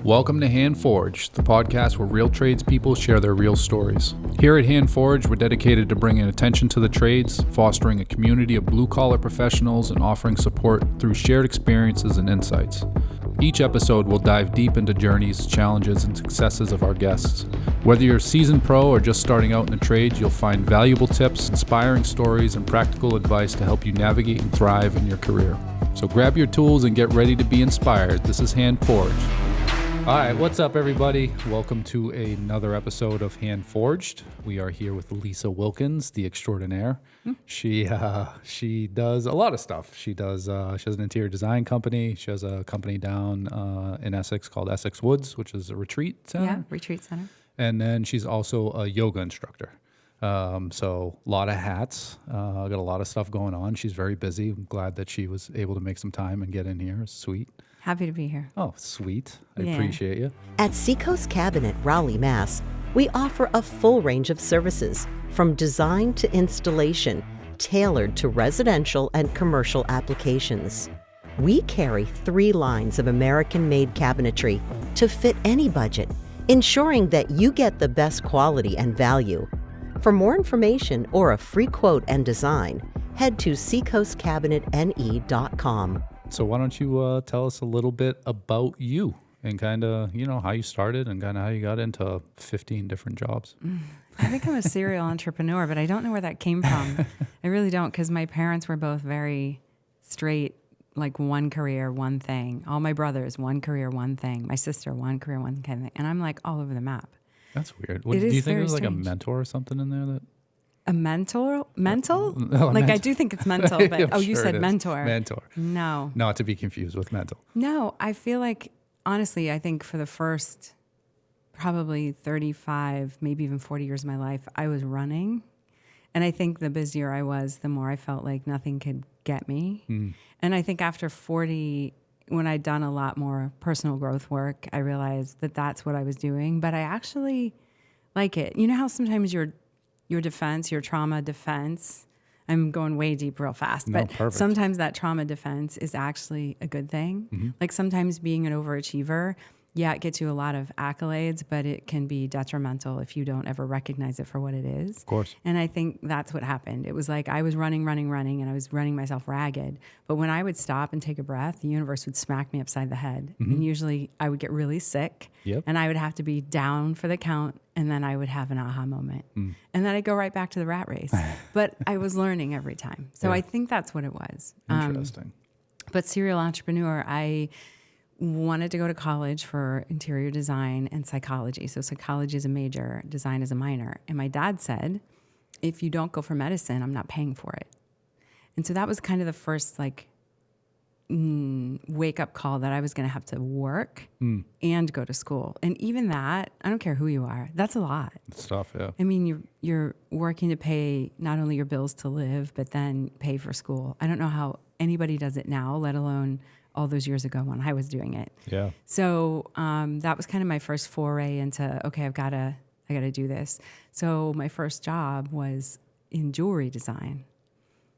Welcome to Handforged, the podcast where real tradespeople share their real stories. Here at Handforged, we're dedicated to bringing attention to the trades, fostering a community of blue-collar professionals, and offering support through shared experiences and insights. Each episode will dive deep into journeys, challenges, and successes of our guests. Whether you're a seasoned pro or just starting out in the trades, you'll find valuable tips, inspiring stories, and practical advice to help you navigate and thrive in your career. So grab your tools and get ready to be inspired. This is Handforged. All right, what's up, everybody? Welcome to another episode of Handforged. We are here with Lysa Wilkins, the extraordinaire. She does a lot of stuff. She has an interior design company. She has a company down in Essex called Essex Woods, which is a retreat center. Yeah, retreat center. And then she's also a yoga instructor. So a lot of hats, got a lot of stuff going on. She's very busy. I'm glad that she was able to make some time and get in here. Sweet. Happy to be here. Oh, sweet. I appreciate you. At Seacoast Cabinet, Raleigh, Mass., we offer a full range of services, from design to installation, tailored to residential and commercial applications. We carry 3 lines of American-made cabinetry to fit any budget, ensuring that you get the best quality and value. For more information or a free quote and design, head to seacoastcabinetne.com. So why don't you tell us a little bit about you and kind of, how you started and kind of how you got into 15 different jobs? I think I'm a serial entrepreneur, but I don't know where that came from. I really don't, because my parents were both very straight, like one career, one thing. All my brothers, one career, one thing. My sister, one career, one kind of thing. And I'm like all over the map. That's weird. Do you think there's like strange. a mentor or something in there that... A mental? No, I do think it's mental, but you sure said it is. mentor. Mentor. No. Not to be confused with mental. No, I feel like, honestly, I think for the first probably 35, maybe even 40 years of my life, I was running. And I think the busier I was, the more I felt like nothing could get me. And I think after 40, when I'd done a lot more personal growth work, I realized that that's what I was doing. But I actually like it. You know how sometimes your defense, your trauma defense, I'm going way deep real fast, but perfect. Sometimes that trauma defense is actually a good thing. Like sometimes being an overachiever, it gets you a lot of accolades, but it can be detrimental if you don't ever recognize it for what it is. Of course. And I think that's what happened. It was like I was running, and I was running myself ragged. But when I would stop and take a breath, the universe would smack me upside the head. And usually I would get really sick, and I would have to be down for the count, and then I would have an aha moment. And then I'd go right back to the rat race. But I was learning every time. So I think that's what it was. Interesting. But serial entrepreneur, I wanted to go to college for interior design and psychology. So psychology is a major, design is a minor. And my dad said, if you don't go for medicine, I'm not paying for it. And so that was kind of the first wake up call that I was going to have to work and go to school. And even that, I don't care who you are, that's a lot. It's tough, yeah. I mean, you're working to pay not only your bills to live, but then pay for school. I don't know how anybody does it now, let alone all those years ago when I was doing it. Yeah. So that was kind of my first foray into, okay, I gotta do this. So my first job was in jewelry design.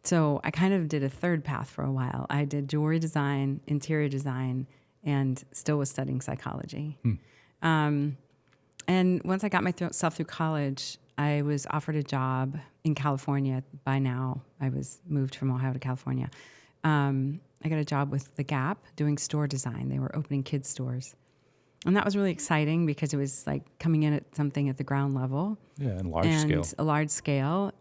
So I kind of did a third path for a while. I did jewelry design, interior design, and still was studying psychology. And once I got myself through college, I was offered a job in California. By now, I was moved from Ohio to California. I got a job with The Gap doing store design. They were opening kids' stores. And that was really exciting because it was like coming in at something at the ground level. Yeah, and a large scale.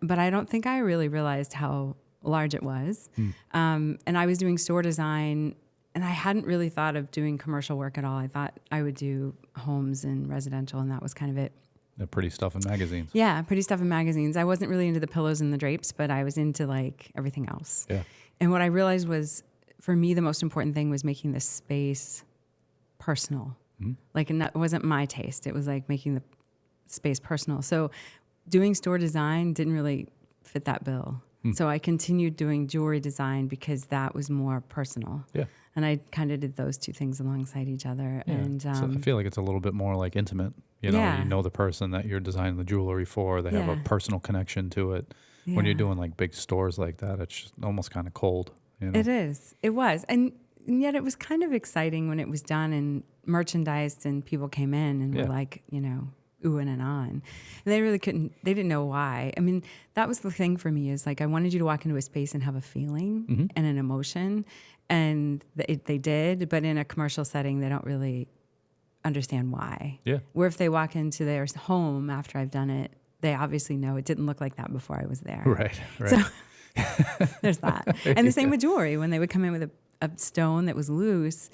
But I don't think I really realized how large it was. And I was doing store design, and I hadn't really thought of doing commercial work at all. I thought I would do homes and residential, and that was kind of it. The pretty stuff in magazines. Yeah, pretty stuff in magazines. I wasn't really into the pillows and the drapes, but I was into like everything else. Yeah. And what I realized was, for me, the most important thing was making the space personal. Like, and that wasn't my taste. It was like making the space personal. So doing store design didn't really fit that bill. So I continued doing jewelry design because that was more personal. Yeah. And I kind of did those two things alongside each other. Yeah. And So I feel like it's a little bit more like intimate. You know the person that you're designing the jewelry for. They have a personal connection to it. When you're doing like big stores like that, it's just almost kind of cold. It is. It was. And and yet it was kind of exciting when it was done and merchandised and people came in and were like, oohing and on. And they really they didn't know why. I mean, that was the thing for me is like, I wanted you to walk into a space and have a feeling and an emotion. And they did, but in a commercial setting, they don't really understand why. Yeah. Where if they walk into their home after I've done it, they obviously know it didn't look like that before I was there. Right. So there's that. And the same with jewelry. When they would come in with a stone that was loose,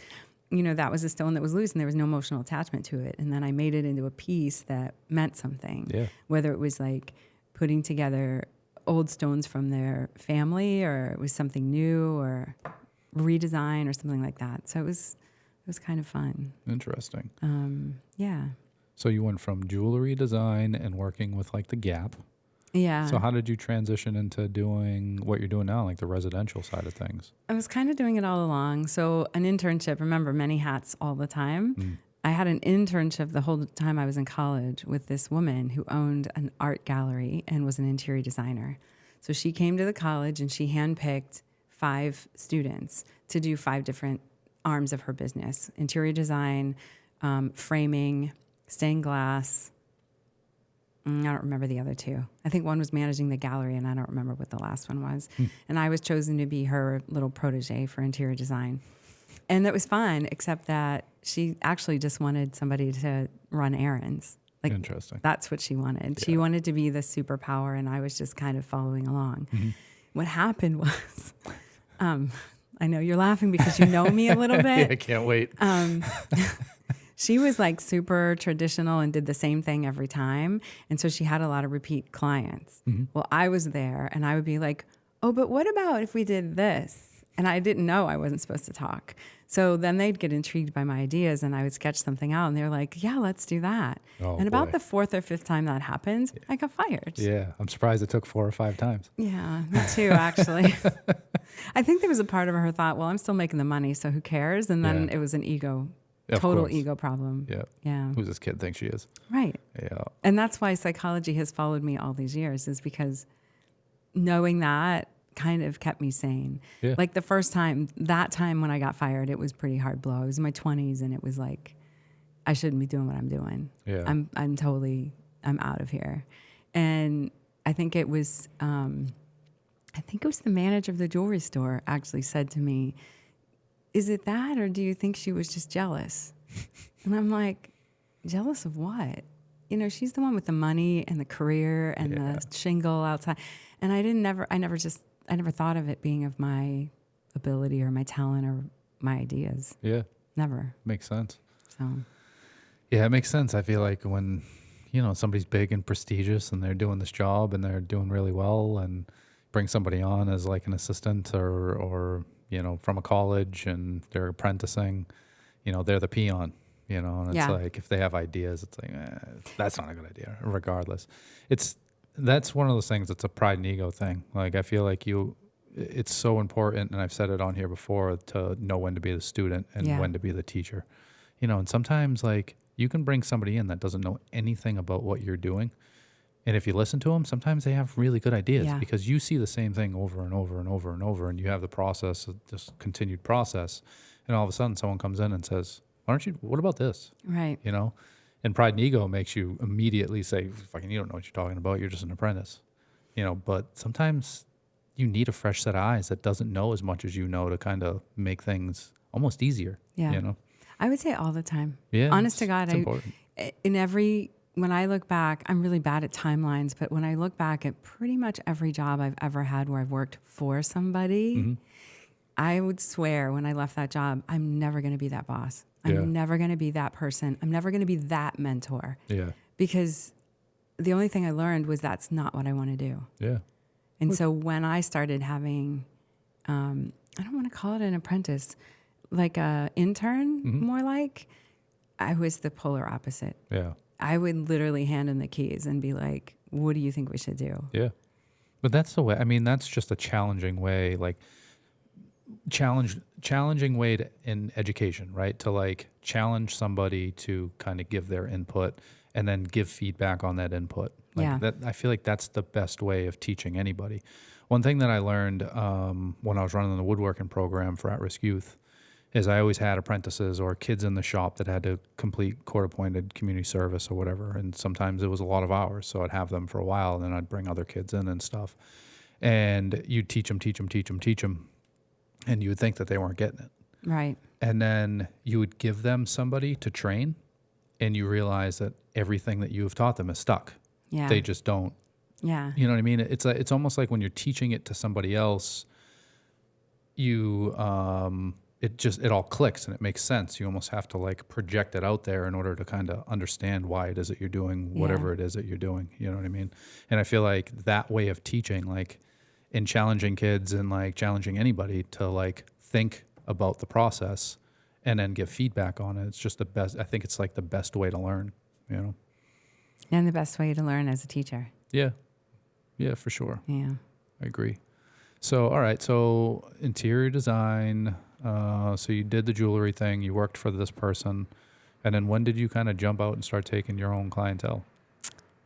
that was a stone that was loose and there was no emotional attachment to it. And then I made it into a piece that meant something. Yeah. Whether it was like putting together old stones from their family or it was something new or redesign or something like that. So it was kind of fun. Interesting. Yeah. So you went from jewelry design and working with like the Gap. Yeah. So how did you transition into doing what you're doing now, like the residential side of things? I was kind of doing it all along. So an internship, remember, many hats all the time. I had an internship the whole time I was in college with this woman who owned an art gallery and was an interior designer. So she came to the college and she handpicked 5 students to do 5 different arms of her business: interior design, framing, stained glass. I don't remember the other 2. I think one was managing the gallery, and I don't remember what the last one was. And I was chosen to be her little protege for interior design. And that was fun, except that she actually just wanted somebody to run errands. Like, interesting. That's what she wanted. Yeah. She wanted to be the superpower, and I was just kind of following along. What happened was, I know you're laughing because you know me a little bit. Yeah, I can't wait. She was like super traditional and did the same thing every time. And so she had a lot of repeat clients. Well, I was there and I would be like, oh, but what about if we did this? And I didn't know I wasn't supposed to talk. So then they'd get intrigued by my ideas and I would sketch something out and they're like, yeah, let's do that. Oh, and about boy. the 4th or 5th time that happened, I got fired. Yeah, I'm surprised it took 4 or 5 times. Yeah, me too, actually. I think there was a part of her thought, well, I'm still making the money, so who cares? And then it was an total ego problem. Yeah. Yeah. Who does this kid think she is? Right. Yeah. And that's why psychology has followed me all these years, is because knowing that kind of kept me sane. Yeah. Like the first time, that time when I got fired, it was a pretty hard blow. I was in my 20s and it was like, I shouldn't be doing what I'm doing. Yeah. I'm out of here. And I think it was the manager of the jewelry store actually said to me, is it that, or do you think she was just jealous? And I'm like, jealous of what? She's the one with the money and the career and the shingle outside. And I never thought of it being of my ability or my talent or my ideas. Yeah. Never. Makes sense. So. Yeah, it makes sense. I feel like when, somebody's big and prestigious and they're doing this job and they're doing really well and bring somebody on as like an assistant or from a college and they're apprenticing, they're the peon, and it's like, if they have ideas, it's like, that's not a good idea, regardless. That's one of those things, it's a pride and ego thing. Like, I feel like it's so important, and I've said it on here before, to know when to be the student and when to be the teacher. And sometimes, like, you can bring somebody in that doesn't know anything about what you're doing. And if you listen to them, sometimes they have really good ideas because you see the same thing over and over and over and over, and you have the process, this continued process. And all of a sudden someone comes in and says, what about this? Right. And pride and ego makes you immediately say, fucking, you don't know what you're talking about. You're just an apprentice, but sometimes you need a fresh set of eyes that doesn't know as much as you know to kind of make things almost easier. Yeah. I would say all the time. Yeah. Honest to God, important. When I look back, I'm really bad at timelines, but when I look back at pretty much every job I've ever had where I've worked for somebody, I would swear when I left that job, I'm never going to be that boss. I'm never going to be that person. I'm never going to be that mentor. Yeah. Because the only thing I learned was that's not what I want to do. Yeah. And so when I started having, I don't want to call it an apprentice, like a intern, more like, I was the polar opposite. Yeah. I would literally hand him the keys and be like, what do you think we should do? Yeah. But that's the way, that's just a challenging way, like challenging way in education, right? To like challenge somebody to kind of give their input and then give feedback on that input. Like that, I feel like that's the best way of teaching anybody. One thing that I learned when I was running the woodworking program for at-risk youth is I always had apprentices or kids in the shop that had to complete court-appointed community service or whatever. And sometimes it was a lot of hours. So I'd have them for a while and then I'd bring other kids in and stuff. And you'd teach them. And you would think that they weren't getting it. Right. And then you would give them somebody to train and you realize that everything that you have taught them is stuck. Yeah. They just don't. Yeah. You know what I mean? It's almost like when you're teaching it to somebody else, it all clicks and it makes sense. You almost have to like project it out there in order to kind of understand why it is that you're doing whatever it is that you're doing. You know what I mean? And I feel like that way of teaching, like in challenging kids and like challenging anybody to like think about the process and then give feedback on it. It's just the best. I think it's like the best way to learn, you know? And the best way to learn as a teacher. Yeah. Yeah, for sure. Yeah. I agree. So, all right. So interior design. So you did the jewelry thing. You worked for this person. And then when did you kind of jump out and start taking your own clientele?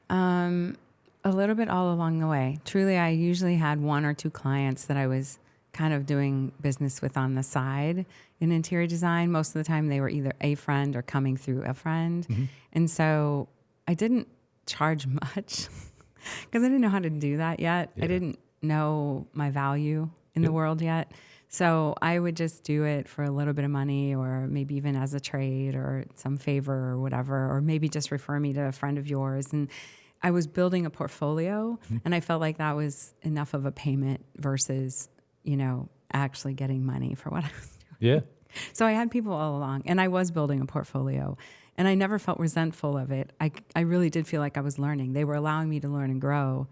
A little bit all along the way. Truly, I usually had one or two clients that I was kind of doing business with on the side in interior design. Most of the time they were either a friend or coming through a friend. Mm-hmm. And so I didn't charge much because I didn't know how to do that yet. Yeah. I didn't know my value in the world yet. So I would just do it for a little bit of money or maybe even as a trade or some favor or whatever, or maybe just refer me to a friend of yours. And I was building a portfolio and I felt like that was enough of a payment versus, actually getting money for what I was doing. Yeah. So I had people all along and I was building a portfolio and I never felt resentful of it. I really did feel like I was learning. They were allowing me to learn and grow.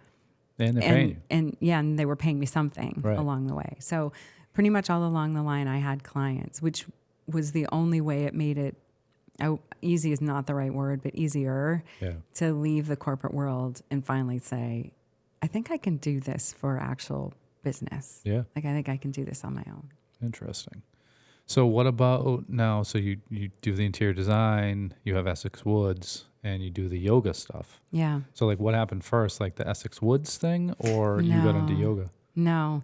And they're paying you. And they were paying me something along the way. So pretty much all along the line, I had clients, which was the only way it made it, easy is not the right word, but easier to leave the corporate world and finally say, I think I can do this for actual business. Yeah. Like, I think I can do this on my own. Interesting. So what about now? So you do the interior design, you have Essex Woods, and you do the yoga stuff. Yeah. So like what happened first, like the Essex Woods thing, or you got into yoga? No.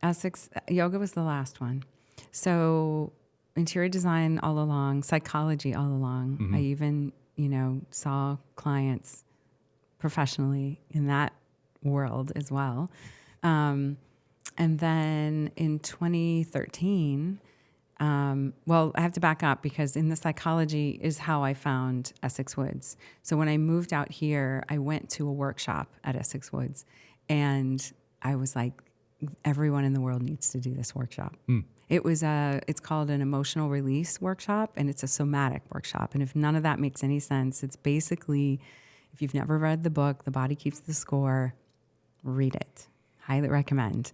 Essex, yoga was the last one. So interior design all along, psychology all along. Mm-hmm. I even, saw clients professionally in that world as well. And then in 2013, I have to back up because in the psychology is how I found Essex Woods. So when I moved out here, I went to a workshop at Essex Woods and I was like, everyone in the world needs to do this workshop. It's called an emotional release workshop and it's a somatic workshop. And if none of that makes any sense, it's basically, if you've never read the book, The Body Keeps the Score, read it. Highly recommend.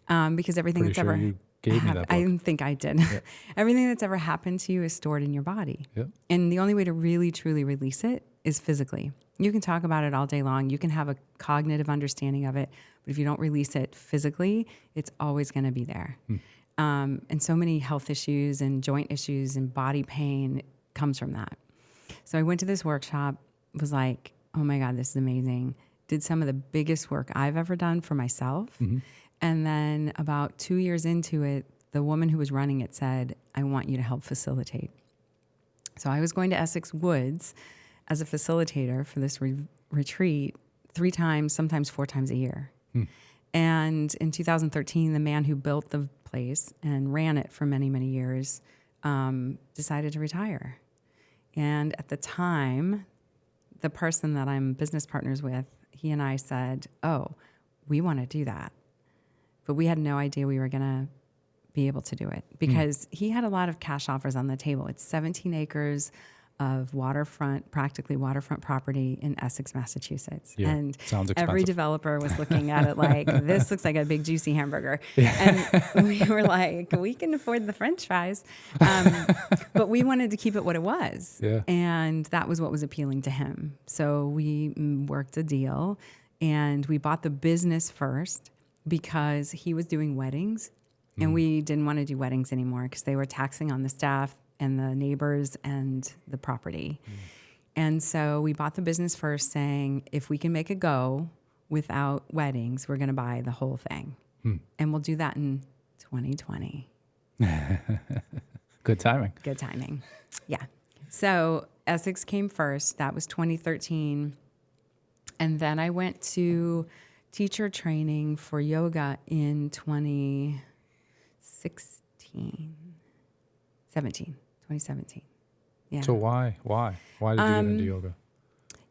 Because everything Pretty that's sure ever you gave me that book. I think I did. Yep. Everything that's ever happened to you is stored in your body. Yep. And the only way to really, truly release it is physically. You can talk about it all day long. You can have a cognitive understanding of it. But if you don't release it physically, it's always going to be there. And so many health issues and joint issues and body pain comes from that. So I went to this workshop, was like, oh my God, this is amazing. Did some of the biggest work I've ever done for myself. Mm-hmm. And then about 2 years into it, the woman who was running it said, I want you to help facilitate. So I was going to Essex Woods as a facilitator for this retreat 3 times, sometimes 4 times a year. And in 2013, the man who built the place and ran it for many, many years decided to retire. And at the time, the person that I'm business partners with, he and I said, oh, we want to do that. But we had no idea we were going to be able to do it because he had a lot of cash offers on the table. It's 17 acres of practically waterfront property in Essex, Massachusetts. Yeah, and sounds expensive. Every developer was looking at it like, this looks like a big juicy hamburger. Yeah. And we were like, we can afford the French fries. But we wanted to keep it what it was. Yeah. And that was what was appealing to him. So we worked a deal and we bought the business first because he was doing weddings and we didn't want to do weddings anymore because they were taxing on the staff and the neighbors and the property. And so we bought the business first saying, if we can make it go without weddings, we're going to buy the whole thing. And we'll do that in 2020. Good timing. Good timing. Yeah. So Essex came first. That was 2013. And then I went to teacher training for yoga in 2017. Yeah. So why did you get into yoga?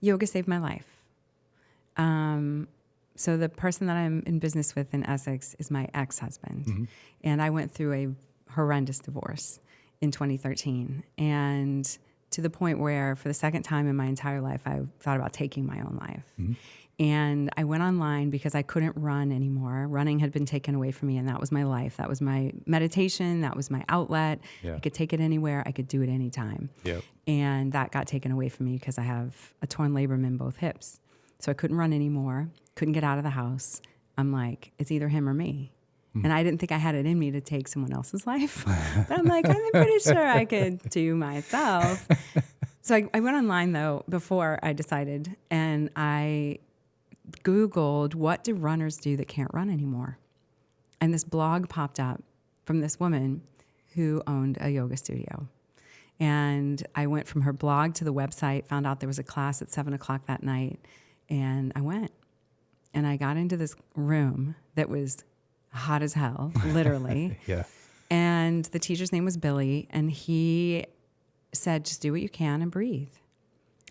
Yoga saved my life. So the person that I'm in business with in Essex is my ex-husband. And I went through a horrendous divorce in 2013. And to the point where for the second time in my entire life, I thought about taking my own life. And I went online because I couldn't run anymore. Running had been taken away from me, and that was my life. That was my meditation. That was my outlet. Yeah. I could take it anywhere. I could do it anytime. Yep. And that got taken away from me because I have a torn labrum in both hips. So I couldn't run anymore, couldn't get out of the house. I'm like, it's either him or me. And I didn't think I had it in me to take someone else's life. But I'm like, I'm pretty sure I could do myself. So I went online, though, before I decided, and I Googled, what do runners do that can't run anymore? And this blog popped up from this woman who owned a yoga studio. And I went from her blog to the website, found out there was a class at 7:00 that night, and I went. And I got into this room that was hot as hell, literally. Yeah. And the teacher's name was Billy, and he said, just do what you can and breathe.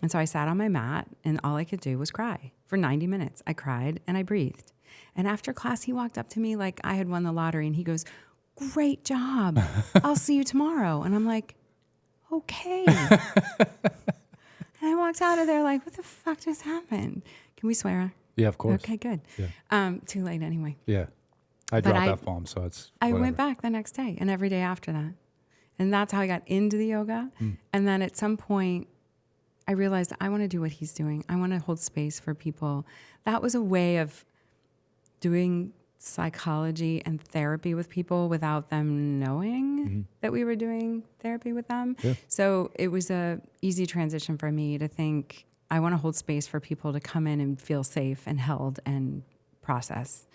And so I sat on my mat, and all I could do was cry. For 90 minutes, I cried and I breathed. And after class, he walked up to me like I had won the lottery, and he goes, great job. I'll see you tomorrow. And I'm like, okay. And I walked out of there like, what the fuck just happened? Can we swear? Yeah, of course. Okay, good. Yeah. Too late anyway. Yeah. I dropped that bomb, so it's I whatever. went back the next day and every day after that. And that's how I got into the yoga. And then at some point, I realized I want to do what he's doing. I want to hold space for people. That was a way of doing psychology and therapy with people without them knowing that we were doing therapy with them. Yeah. So it was a easy transition for me to think, I want to hold space for people to come in and feel safe and held and process.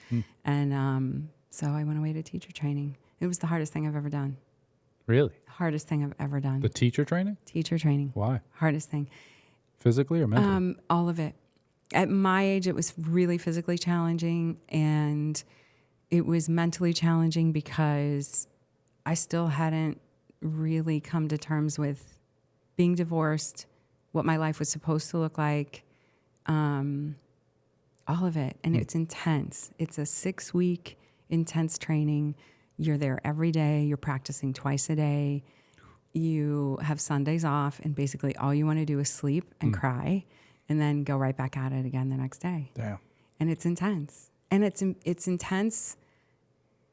And so I went away to teacher training. It was the hardest thing I've ever done. Really? Hardest thing I've ever done. The teacher training? Teacher training. Why? Hardest thing. Physically or mentally? All of it. At my age, it was really physically challenging, and it was mentally challenging because I still hadn't really come to terms with being divorced, what my life was supposed to look like, all of it. And it's intense. It's a 6-week intense training. You're there every day. You're practicing twice a day. You have Sundays off, and basically all you want to do is sleep and cry, and then go right back at it again the next day. Damn. And it's intense. And it's intense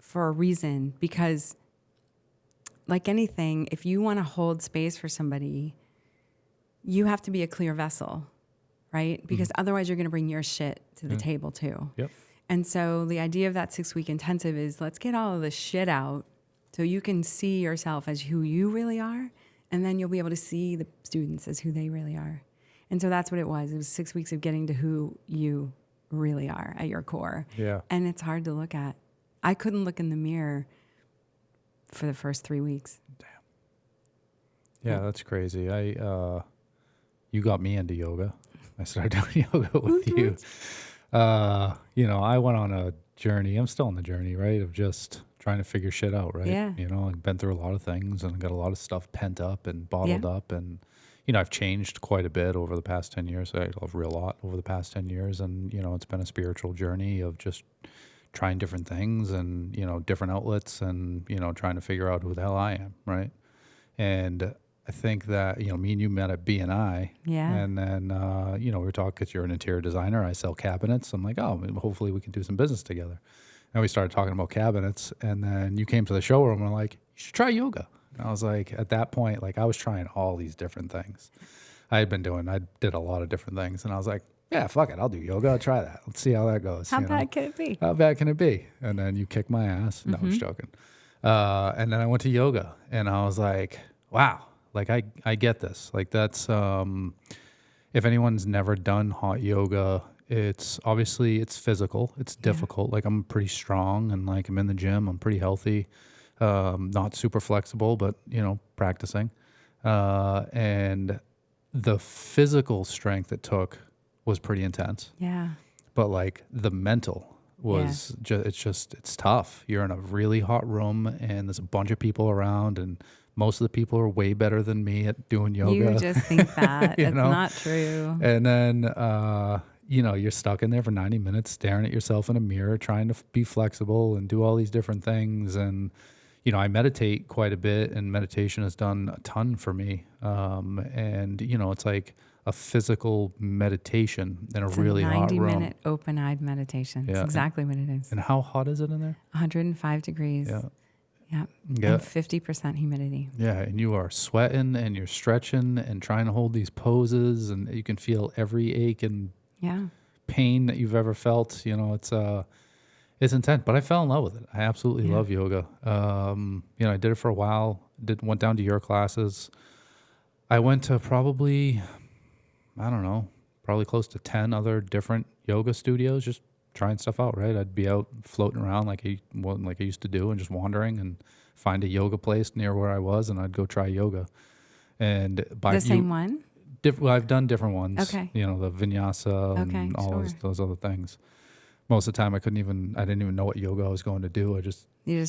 for a reason, because like anything, if you want to hold space for somebody, you have to be a clear vessel, right? Because otherwise you're going to bring your shit to the table too. Yep. And so the idea of that 6-week intensive is, let's get all of the shit out so you can see yourself as who you really are, and then you'll be able to see the students as who they really are. And so that's what it was. It was 6 weeks of getting to who you really are at your core. Yeah. And it's hard to look at. I couldn't look in the mirror for the first 3 weeks. Yeah, that's crazy. You got me into yoga. I started doing yoga with you. I went on a journey. I'm still on the journey, right? Of just trying to figure shit out, right? Yeah. I've been through a lot of things and got a lot of stuff pent up and bottled up. And, I've changed quite a bit over the past 10 years. A real lot over the past 10 years. And, it's been a spiritual journey of just trying different things and, different outlets and, trying to figure out who the hell I am, right? And I think that, me and you met at B&I. Yeah. And then, we were talking because you're an interior designer. I sell cabinets. I'm like, hopefully we can do some business together. And we started talking about cabinets. And then you came to the showroom and were like, you should try yoga. And I was like, at that point, I was trying all these different things. I did a lot of different things. And I was like, yeah, fuck it. I'll do yoga. I'll try that. Let's see how that goes. How bad can it be? How bad can it be? And then you kicked my ass. No, I'm just joking. And then I went to yoga and I was like, wow. I get this. That's, if anyone's never done hot yoga, it's physical. It's difficult. I'm pretty strong and I'm in the gym. I'm pretty healthy. not super flexible, but, practicing. And the physical strength it took was pretty intense. Yeah. But like the mental was it's tough. You're in a really hot room and there's a bunch of people around, and most of the people are way better than me at doing yoga. You just think that. It's not true. And then, you're stuck in there for 90 minutes staring at yourself in a mirror, trying to be flexible and do all these different things. And, I meditate quite a bit, and meditation has done a ton for me. And, it's like a physical meditation in It's really hot room. 90-minute open-eyed meditation. It's exactly what it is. And how hot is it in there? 105 degrees. Yeah. Yeah. Yeah. And 50% humidity. Yeah, and you are sweating and you're stretching and trying to hold these poses, and you can feel every ache and pain that you've ever felt. It's intense, but I fell in love with it. I absolutely love yoga. I did it for a while. Went down to your classes. I went to probably close to 10 other different yoga studios, just trying stuff out, right? I'd be out floating around like I used to do, and just wandering and find a yoga place near where I was, and I'd go try yoga. And by the same one? I've done different ones. Okay. The vinyasa and all those other things. Most of the time I didn't even know what yoga I was going to do. I just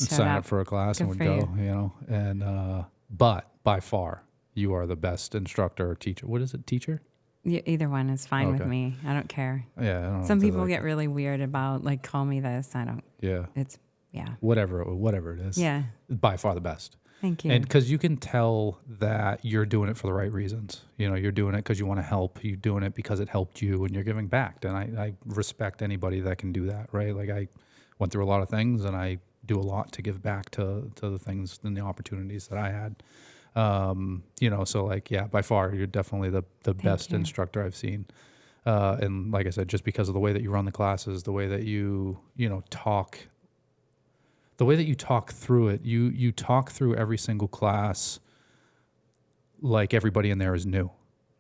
signed up for a class and would go, And but by far you are the best instructor or teacher. What is it, teacher? Yeah, either one is fine with me. I don't care. Yeah, I don't Some people get really weird about like, call me this. I don't. Yeah. It's whatever it is. Yeah. By far the best. Thank you. And because you can tell that you're doing it for the right reasons. You're doing it because you want to help. You're doing it because it helped you, and you're giving back. And I respect anybody that can do that, right? Like, I went through a lot of things, and I do a lot to give back to the things and the opportunities that I had. So like, yeah, by far, you're definitely the best instructor I've seen. And like I said, just because of the way that you run the classes, the way that you talk. The way that you talk through it, you talk through every single class like everybody in there is new.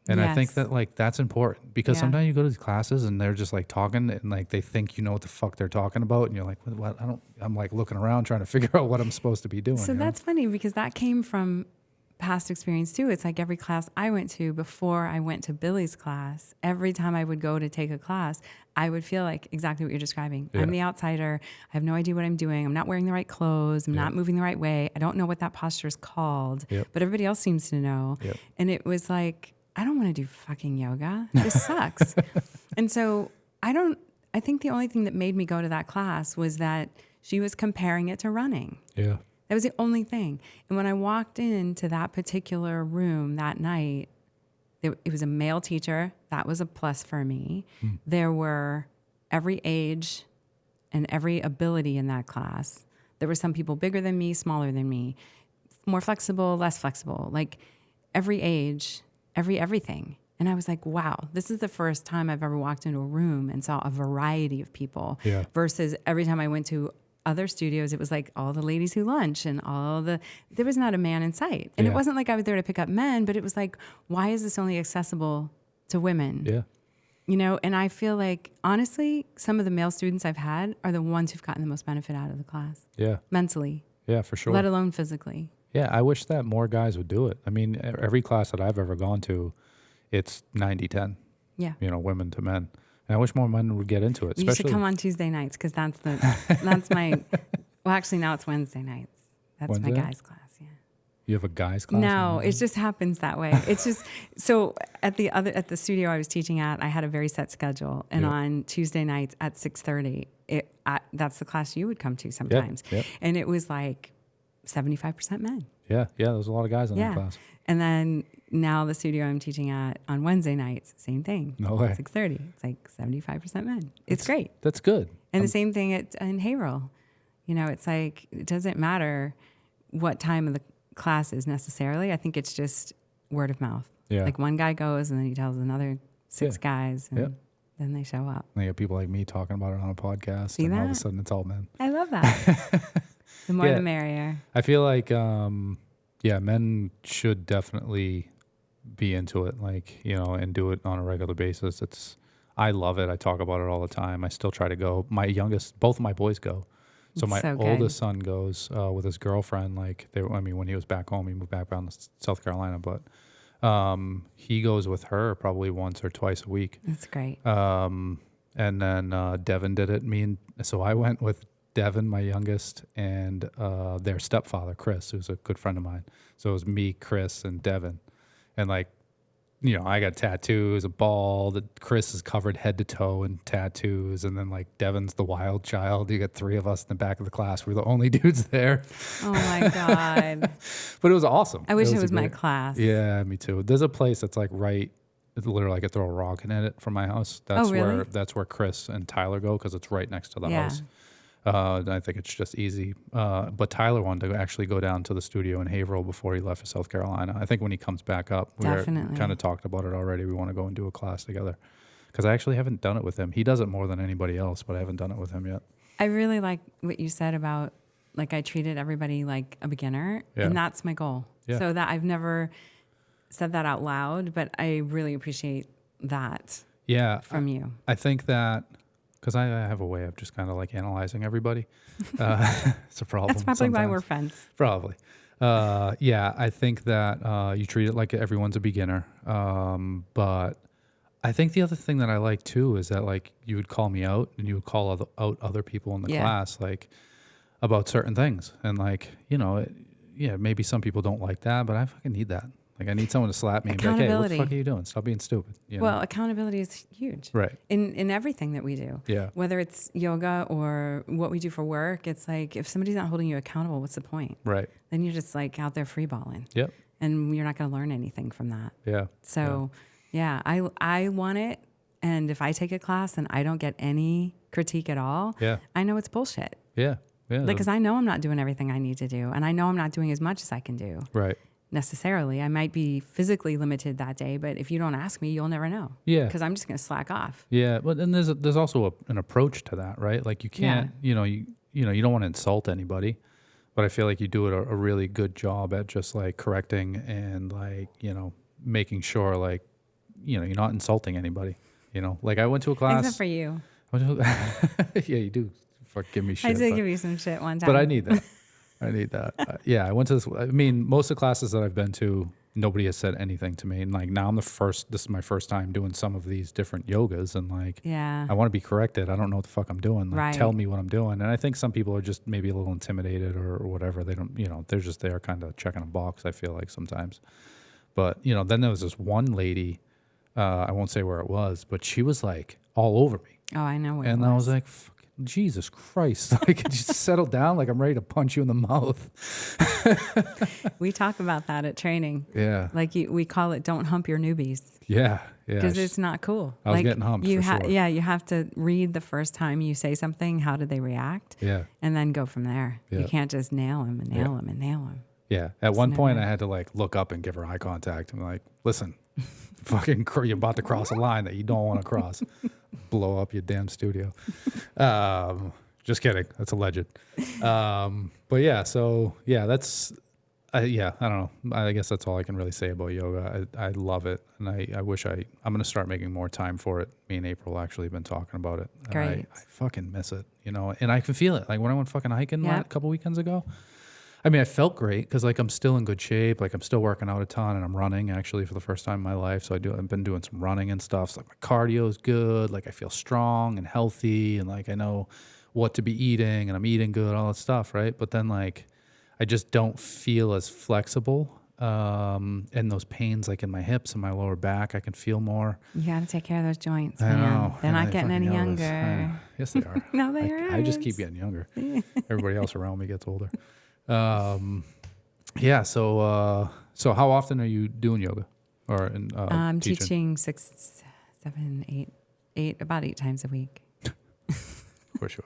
And I think that like that's important, because sometimes you go to these classes and they're just like talking and like they think you know what the fuck they're talking about, and you're like, what? I'm like looking around trying to figure out what I'm supposed to be doing. So that's funny, because that came from past experience too. It's like every class I went to before I went to Billy's class, every time I would go to take a class, I would feel like exactly what you're describing. I'm the outsider. I have no idea what I'm doing. I'm not wearing the right clothes. I'm not moving the right way. I don't know what that posture is called, but everybody else seems to know. And it was like, I don't want to do fucking yoga. This sucks. And so I think the only thing that made me go to that class was that she was comparing it to running. Yeah. That was the only thing. And when I walked into that particular room that night, it was a male teacher. That was a plus for me. There were every age and every ability in that class. There were some people bigger than me, smaller than me, more flexible, less flexible, like every age, everything. And I was like, wow, this is the first time I've ever walked into a room and saw a variety of people versus every time I went to other studios, it was like all the ladies who lunch and there was not a man in sight. And it wasn't like I was there to pick up men, but it was like, why is this only accessible to women? Yeah. And I feel like, honestly, some of the male students I've had are the ones who've gotten the most benefit out of the class. Yeah. Mentally. Yeah, for sure. Let alone physically. Yeah, I wish that more guys would do it. I mean, every class that I've ever gone to, it's 90-10. Yeah. Women to men. And I wish more men would get into it. You should come on Tuesday nights, because that's my, well, actually now it's Wednesday nights. That's Wednesday? My guys class, yeah. You have a guys class? No, it just happens that way. It's just, so at the studio I was teaching at, I had a very set schedule. And on Tuesday nights at 6:30, that's the class you would come to sometimes. And it was like 75% men. Yeah, there's a lot of guys in that class. And then now the studio I'm teaching at on Wednesday nights, same thing. No way. 6:30. It's like 75% men. It's great. That's good. And the same thing in Haverhill. It's like, it doesn't matter what time of the class is necessarily. I think it's just word of mouth. Yeah. Like one guy goes and then he tells another 6 guys and then they show up. And you have people like me talking about it on a podcast. See and that? All of a sudden it's all men. I love that. The more the merrier. I feel like, men should definitely be into it, like, and do it on a regular basis. I love it. I talk about it all the time. I still try to go. Both of my boys go. So my so good. oldest son goes with his girlfriend. Like when he was back home, he moved back down to South Carolina, but he goes with her probably once or twice a week. That's great. And then Devin did it. So I went with Devin, my youngest, and their stepfather, Chris, who's a good friend of mine. So it was me, Chris, and Devin. And like, I got tattoos, a bald. Chris is covered head to toe in tattoos. And then like Devin's the wild child. You got 3 of us in the back of the class. We're the only dudes there. Oh my God. But it was awesome. I wish it was my class. Yeah, me too. There's a place that's like it's literally I could throw a rock in it from my house. That's really? That's where Chris and Tyler go because it's right next to the house. I think it's just easy. But Tyler wanted to actually go down to the studio in Haverhill before he left for South Carolina. I think when he comes back up, we kind of talked about it already. We want to go and do a class together because I actually haven't done it with him. He does it more than anybody else, but I haven't done it with him yet. I really like what you said about like I treated everybody like a beginner, and that's my goal. Yeah. So that I've never said that out loud, but I really appreciate that. Yeah, from you. I think that. Because I have a way of just kind of like analyzing everybody. It's a problem. That's probably why we're friends. Probably. I think that you treat it like everyone's a beginner. But I think the other thing that I like too is that like you would call me out and you would call out other people in the class like about certain things. And like, maybe some people don't like that, but I fucking need that. Like I need someone to slap me and be like, hey, what the fuck are you doing? Stop being stupid. Well, accountability is huge. Right. In everything that we do. Yeah. Whether it's yoga or what we do for work, it's like if somebody's not holding you accountable, what's the point? Right. Then you're just like out there freeballing. Yep. And you're not going to learn anything from that. Yeah. So, I want it. And if I take a class and I don't get any critique at all, I know it's bullshit. Yeah. Yeah. Because I know I'm not doing everything I need to do. And I know I'm not doing as much as I can do. Right. Necessarily. I might be physically limited that day, but if you don't ask me, you'll never know. Yeah. Because I'm just going to slack off. Yeah, but then there's also an approach to that, right? Like you can't, you don't want to insult anybody, but I feel like you do it a really good job at just like correcting and like, making sure like, you're not insulting anybody, Like I went to a class. Except for you. Yeah, you do give me shit. I did give you some shit one time. But I need that. I need that. I went to this. I mean, most of the classes that I've been to, nobody has said anything to me. And like now this is my first time doing some of these different yogas. And like, I want to be corrected. I don't know what the fuck I'm doing. Like, tell me what I'm doing. And I think some people are just maybe a little intimidated or whatever. They don't, they're just there kind of checking a box, I feel like sometimes. But, then there was this one lady, I won't say where it was, but she was like all over me. Oh, I know where and it was. I was like, Jesus Christ, like, could you just settle down? Like, I'm ready to punch you in the mouth. We talk about that at training. Yeah. Like, we call it don't hump your newbies. Yeah. Yeah. Because it's not cool. I was getting humped for sure. Yeah, you have to read the first time you say something, how did they react? Yeah. And then go from there. Yeah. You can't just nail them and nail them and nail them. Yeah. At one point, I had to, like, look up and give her eye contact. I'm like, listen, you're about to cross a line that you don't want to cross. Blow up your damn studio. Just kidding. That's alleged. But yeah, so yeah, I don't know. I guess that's all I can really say about yoga. I love it. And I wish I'm going to start making more time for it. Me and April actually have been talking about it. Great. I fucking miss it, and I can feel it. Like when I went fucking hiking a couple weekends ago, I mean, I felt great because like I'm still in good shape. Like I'm still working out a ton and I'm running actually for the first time in my life. So I've been doing some running and stuff. So like my cardio is good. Like I feel strong and healthy and like I know what to be eating and I'm eating good, all that stuff, right? But then like I just don't feel as flexible. And those pains like in my hips and my lower back, I can feel more. You got to take care of those joints, I man. know. They're not getting any younger. Yes, they are. No, they are. I just keep getting younger. Everybody else around me gets older. Yeah. So how often are you doing yoga or I'm teaching 6, 7, 8, about 8 times a week. Of course you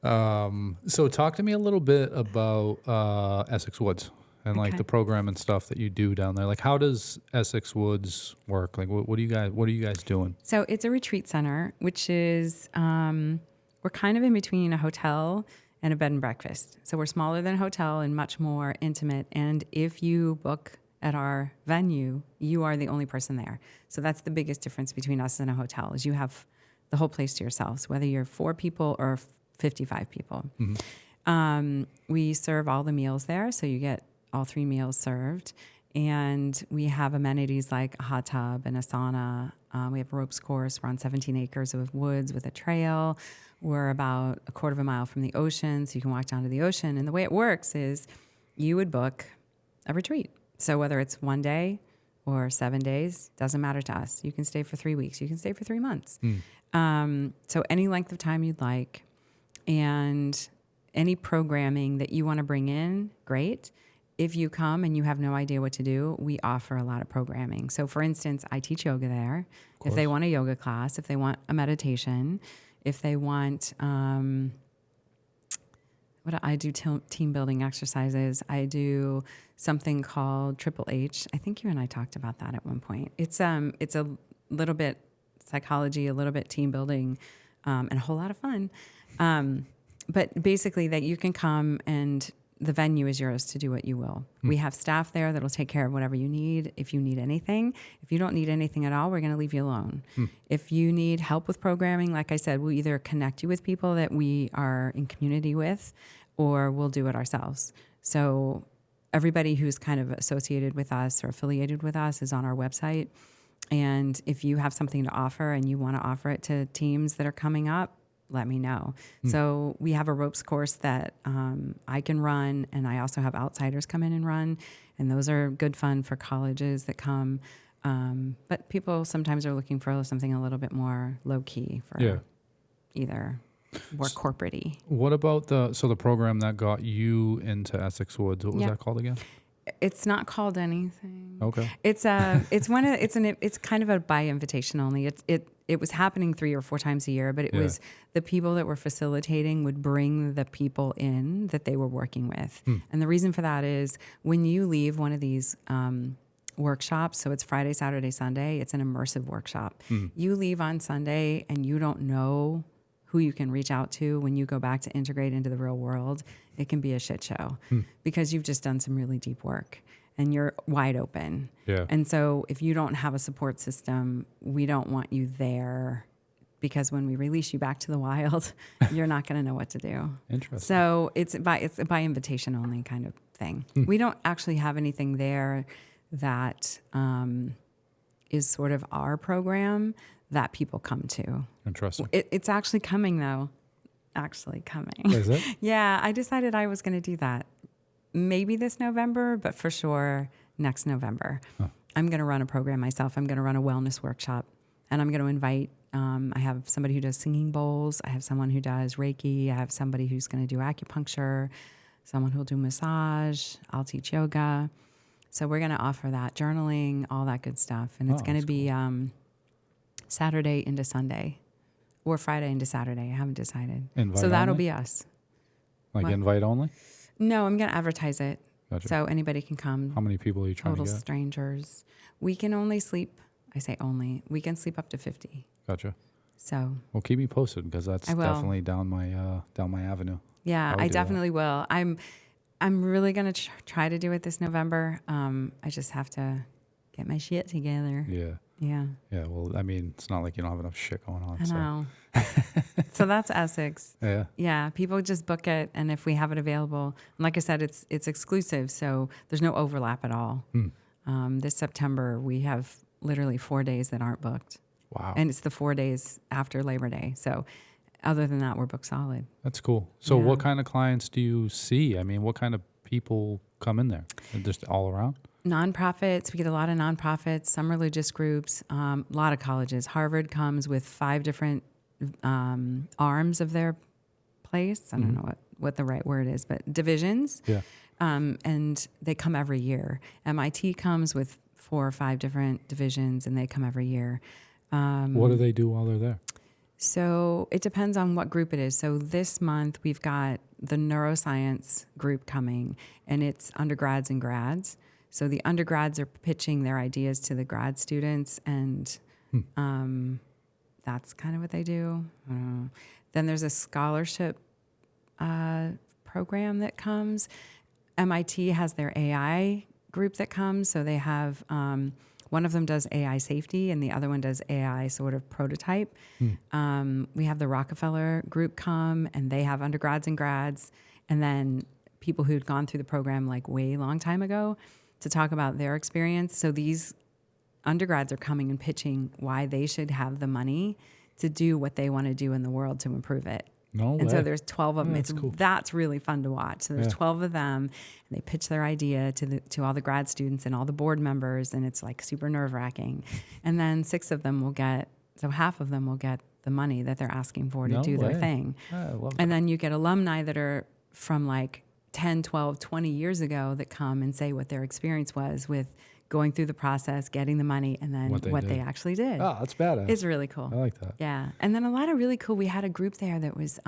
are. So talk to me a little bit about Essex Woods and like the program and stuff that you do down there. Like how does Essex Woods work? Like what are you guys doing? So it's a retreat center, which is we're kind of in between a hotel and a bed and breakfast. So we're smaller than a hotel and much more intimate. And if you book at our venue, you are the only person there. So that's the biggest difference between us and a hotel is you have the whole place to yourselves, whether you're 4 people or 55 people. We serve all the meals there, so you get all 3 meals served. And we have amenities like a hot tub and a sauna. We have a ropes course. We're on 17 acres of woods with a trail. We're about a quarter of a mile from the ocean, so you can walk down to the ocean. And the way it works is you would book a retreat. So whether it's 1 day or 7 days, doesn't matter to us. You can stay for 3 weeks. You can stay for 3 months. So any length of time you'd like. And any programming that you want to bring in, great. If you come and you have no idea what to do, we offer a lot of programming. So for instance, I teach yoga there. If they want a yoga class, if they want a meditation, if they want, I do team building exercises. I do something called Triple H. I think you and I talked about that at one point. It's a little bit psychology, a little bit team building, and a whole lot of fun. But basically that you can come and the venue is yours to do what you will. We have staff there that'll take care of whatever you need. If you need anything, if you don't need anything at all, we're going to leave you alone. If you need help with programming, like I said, we'll either connect you with people that we are in community with, or we'll do it ourselves. So everybody who's kind of associated with us or affiliated with us is on our website. And if you have something to offer and you want to offer it to teams that are coming up, let me know. So we have a ropes course that I can run, and I also have outsiders come in and run, and those are good fun for colleges that come. But people sometimes are looking for something a little bit more low key for either more corporate-y. What about the program that got you into Essex Woods? What was that called again? It's not called anything. Okay. It's kind of a by invitation only. It was happening 3 or 4 times a year, but it was the people that were facilitating would bring the people in that they were working with. And the reason for that is when you leave one of these workshops, so it's Friday, Saturday, Sunday, it's an immersive workshop. You leave on Sunday and you don't know who you can reach out to when you go back to integrate into the real world. It can be a shit show because you've just done some really deep work and you're wide open. And so if you don't have a support system, we don't want you there, because when we release you back to the wild, you're not going to know what to do. Interesting. So it's a by invitation only kind of thing. We don't actually have anything there that is sort of our program that people come to. Interesting. It's actually coming, though. Actually coming. Is it? Yeah, I decided I was going to do that. Maybe this November, but for sure next November. I'm going to run a program myself. I'm going to run a wellness workshop, and I'm going to invite, I have somebody who does singing bowls. I have someone who does Reiki. I have somebody who's going to do acupuncture, someone who'll do massage. I'll teach yoga. So we're going to offer that, journaling, all that good stuff. And it's going to be Saturday into Sunday, or Friday into Saturday. I haven't decided. Invite so that'll only? be us. Like invite only? No, I'm going to advertise it. Gotcha. So anybody can come. How many people are you trying to Total get? strangers. We can only sleep, I say only, we can sleep up to 50. Gotcha. So. Well, keep me posted, because that's definitely down my avenue. Yeah, I definitely will. I'm really going to try to do it this November. I just have to get my shit together. Yeah. Yeah. Yeah. Well, I mean, it's not like you don't have enough shit going on. I know. So that's Essex. Yeah. Yeah. People just book it, and if we have it available, and like I said, it's exclusive, so there's no overlap at all. This September, we have literally 4 days that aren't booked. Wow. And it's the 4 days after Labor Day. So other than that, we're booked solid. That's cool. So what kind of clients do you see? I mean, what kind of people come in there? Just all around? Nonprofits. We get a lot of nonprofits, some religious groups, a lot of colleges. Harvard comes with 5 different arms of their place. I don't know what the right word is, but divisions. Yeah. And they come every year. MIT comes with 4 or 5 different divisions, and they come every year. What do they do while they're there? So it depends on what group it is. So this month we've got the neuroscience group coming, and it's undergrads and grads. So the undergrads are pitching their ideas to the grad students, and that's kind of what they do. Then there's a scholarship program that comes. MIT has their AI group that comes. So they have One of them does AI safety and the other one does AI sort of prototype. We have the Rockefeller group come, and they have undergrads and grads, and then people who'd gone through the program like way long time ago to talk about their experience. So these undergrads are coming and pitching why they should have the money to do what they want to do in the world to improve it. No And way. so there's 12 of them. That's cool. That's really fun to watch. So there's 12 of them, and they pitch their idea to all the grad students and all the board members, and it's like super nerve-wracking. And then 6 of them will get, so half of them will get the money that they're asking for to No do way. their thing. I love that. And then you get alumni that are from like 10, 12, 20 years ago that come and say what their experience was with going through the process, getting the money, and then what they actually did. Oh, that's badass. It's really cool. I like that. Yeah. And then a lot of really cool, we had a group there that was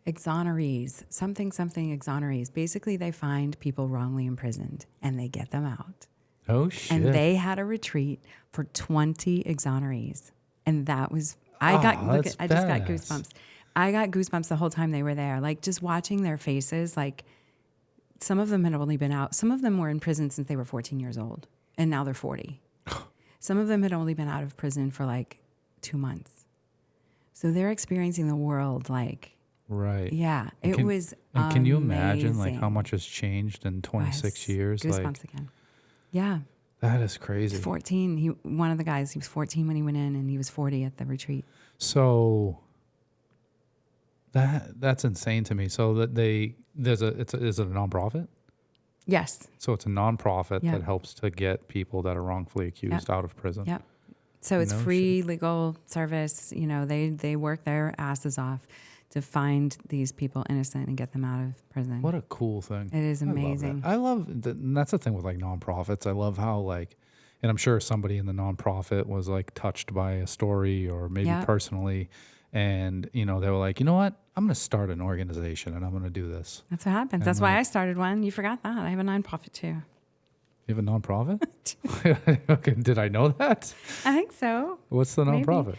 exonerees, something exonerees. Basically, they find people wrongly imprisoned and they get them out. Oh, shit. And they had a retreat for 20 exonerees. And that was, I just got badass. goosebumps. I got goosebumps the whole time they were there. Like just watching their faces, like some of them had only been out. Some of them were in prison since they were 14 years old, and now they're 40. Some of them had only been out of prison for like 2 months. So they're experiencing the world like, Right. yeah, it was And can you imagine like amazing. how much has changed in 26 years? Goosebumps Like again. Yeah. that is crazy. 14. One of the guys, he was 14 when he went in, and he was 40 at the retreat. So that's insane to me. So that is it a nonprofit? Yes. So it's a nonprofit Yeah. that helps to get people that are wrongfully accused out of prison. Yep. So it's No free legal service. You know, they work their asses off to find these people innocent and get them out of prison. What a cool thing. It is I love that. amazing. I love that. And that's the thing with like nonprofits. I love how like, and I'm sure somebody in the nonprofit was like touched by a story or maybe personally. And, you know, they were like, you know what? I'm going to start an organization and I'm going to do this. That's what happens. That's why I started one. You forgot that. I have a nonprofit too. You have a nonprofit? Okay. Did I know that? I think so. What's the Maybe. nonprofit?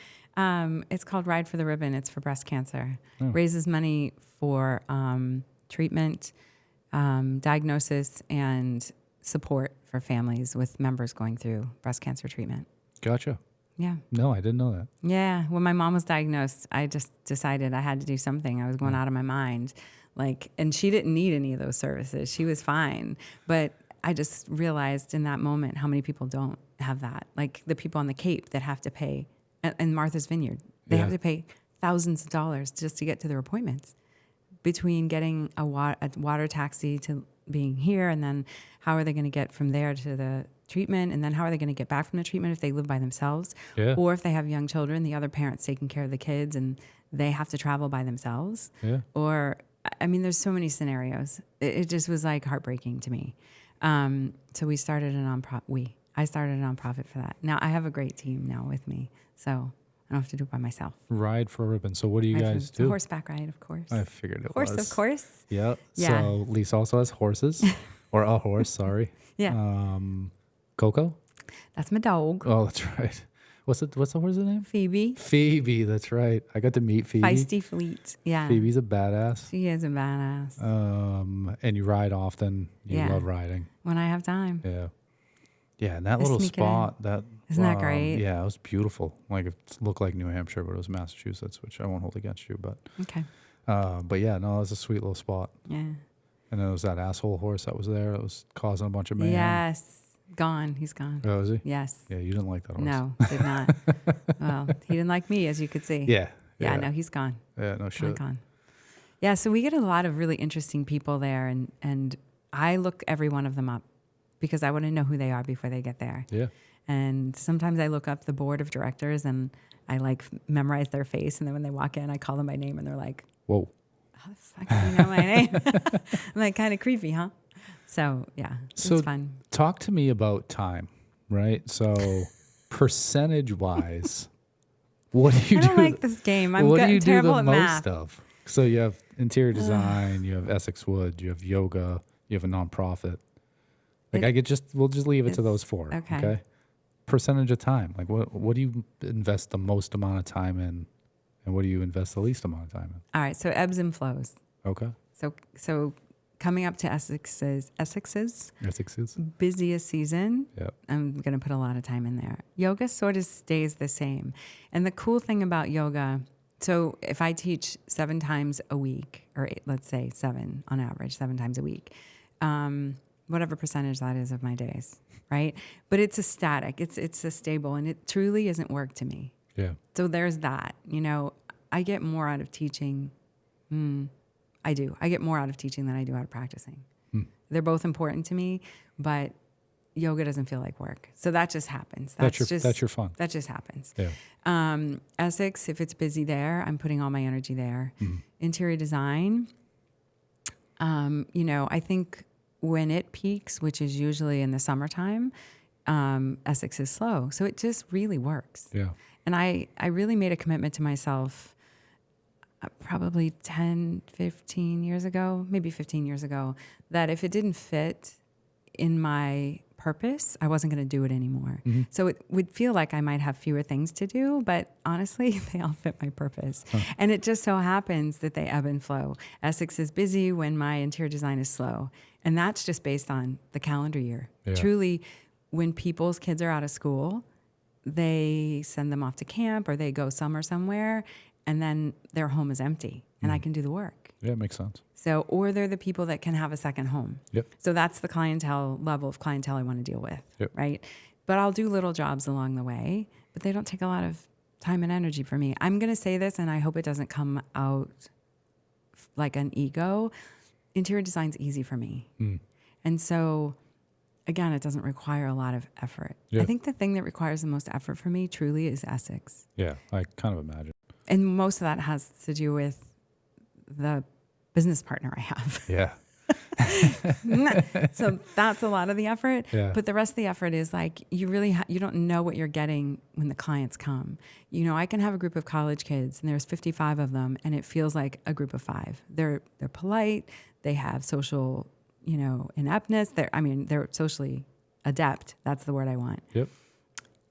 It's called Ride for the Ribbon. It's for breast cancer. Oh. Raises money for treatment, diagnosis, and support for families with members going through breast cancer treatment. Gotcha. Yeah. No, I didn't know that. Yeah. When my mom was diagnosed, I just decided I had to do something. I was going out of my mind. And she didn't need any of those services. She was fine. But I just realized in that moment how many people don't have that. Like the people on the Cape that have to pay, and Martha's Vineyard, they have to pay thousands of dollars just to get to their appointments. Between getting a water taxi to being here, and then how are they going to get from there to the treatment, and then how are they going to get back from the treatment if they live by themselves, or if they have young children, the other parent's taking care of the kids and they have to travel by themselves. Or I mean, there's so many scenarios. It just was like heartbreaking to me. So we started a nonprofit. I started a nonprofit for that. Now I have a great team now with me, so I don't have to do it by myself. Ride for a Ribbon. So what do you guys It's do? a horseback ride, of course. I figured it Horse, was. of course. Yeah. Yeah. So Lisa also has horses, or a horse. Sorry. Yeah. Coco. That's my dog. Oh, that's right. What's the horse's name? Phoebe. Phoebe. That's right. I got to meet Phoebe. Feisty Fleet. Yeah. Phoebe's a badass. She is a badass. And you ride often. You Yeah. love riding. When I have time. Yeah. Yeah, and that I little sneak it in. spot, Isn't that great? Yeah, it was beautiful. Like it looked like New Hampshire, but it was Massachusetts, which I won't hold against you. But Okay. yeah, no, it was a sweet little spot. Yeah. And then there was that asshole horse that was there that was causing a bunch of mayhem. Yes. Gone. He's gone. Oh, is he? Yes. Yeah, you didn't like that horse. No, did not. Well, he didn't like me, as you could see. Yeah. Yeah, no, he's gone. Yeah, no shit. Gone. Yeah, so we get a lot of really interesting people there, and I look every one of them up because I want to know who they are before they get there. Yeah. And sometimes I look up the board of directors and I like memorize their face, and then when they walk in, I call them by name, and they're like, Whoa. "How the fuck do you know my name?" I'm like, kind of creepy, huh? So yeah, it's fun. Talk to me about time, right? So percentage wise, what do you do? I don't like this game. I'm what do you do terrible the at most math. of? So you have interior design, you have Essex Wood, you have yoga, you have a nonprofit. Like we'll just leave it to those 4. Okay. Percentage of time. Like what do you invest the most amount of time in, and what do you invest the least amount of time in? All right, so ebbs and flows. Okay. So coming up to Essex's Essex is. busiest season. Yep. I'm going to put a lot of time in there. Yoga sort of stays the same. And the cool thing about yoga, so if I teach 7 times a week, or 8, let's say 7 on average, 7 times a week, whatever percentage that is of my days, right? But it's a static, it's a stable, and it truly isn't work to me. Yeah. So there's that. You know, I get more out of teaching. I do. I get more out of teaching than I do out of practicing. They're both important to me, but yoga doesn't feel like work. So that just happens. That's your fun. That just happens. Yeah. Essex, if it's busy there, I'm putting all my energy there. Interior design, you know, I think when it peaks, which is usually in the summertime, Essex is slow. So it just really works. Yeah. And I really made a commitment to myself probably 10, 15 years ago, maybe 15 years ago, that if it didn't fit in my purpose, I wasn't going to do it anymore. So it would feel like I might have fewer things to do, but honestly, they all fit my purpose. And it just so happens that they ebb and flow. Essex is busy when my interior design is slow. And that's just based on the calendar year. Yeah. Truly, when people's kids are out of school, they send them off to camp or they go summer somewhere, and then their home is empty and I can do the work. Yeah, it makes sense. So, or they're the people that can have a second home. Yep. So that's the level of clientele I want to deal with, Yep. right? But I'll do little jobs along the way, but they don't take a lot of time and energy for me. I'm going to say this, and I hope it doesn't come out like an ego. Interior design's easy for me. And so, again, it doesn't require a lot of effort. Yeah. I think the thing that requires the most effort for me truly is Essex. Yeah, I kind of imagine. And most of that has to do with the business partner I have. Yeah. So that's a lot of the effort. Yeah. But the rest of the effort is like, you really, you don't know what you're getting when the clients come. You know, I can have a group of college kids and there's 55 of them and it feels like a group of 5. They're polite. They have social, you know, ineptness. They're socially adept. That's the word I want. Yep.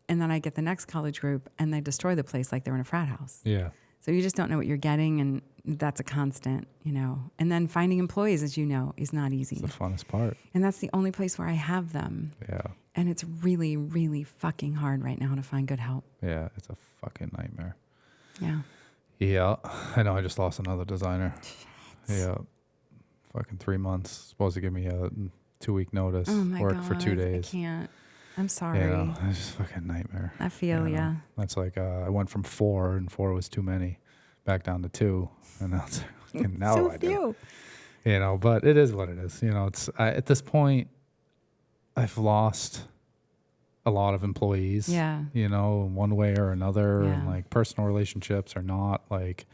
And then I get the next college group and they destroy the place like they're in a frat house. Yeah. So you just don't know what you're getting, and that's a constant, you know. And then finding employees, as you know, is not easy. It's the funnest part. And that's the only place where I have them. Yeah. And it's really, really fucking hard right now to find good help. Yeah, it's a fucking nightmare. Yeah. Yeah, I know. I just lost another designer. Shit. Yeah. Fucking 3 months. Supposed to give me a 2-week notice. Oh my Work God. for 2 days. I can't. I'm sorry. Yeah, it's just fucking nightmare. I feel You know? ya. That's like I went from 4, and 4 was too many, back down to 2, and now it's fucking now So I do. few. You know, but it is what it is. You know, it's at this point, I've lost a lot of employees. Yeah. You know, in one way or another, and Yeah. like personal relationships are not like.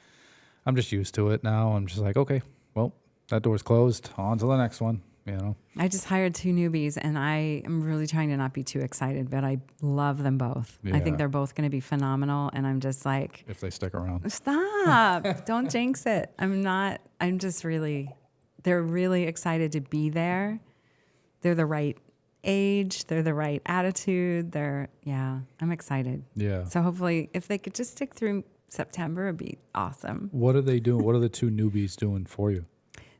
I'm just used to it now. I'm just like, okay, well, that door's closed. On to the next one. You know. I just hired 2 newbies, and I am really trying to not be too excited, but I love them both. I Yeah. think they're both going to be phenomenal, and I'm just like, If they stick around. stop. Don't jinx it. I'm just really, they're really excited to be there. They're the right age. They're the right attitude. I'm excited. Yeah. So hopefully if they could just stick through September, it'd be awesome. What are they doing? What are the 2 newbies doing for you?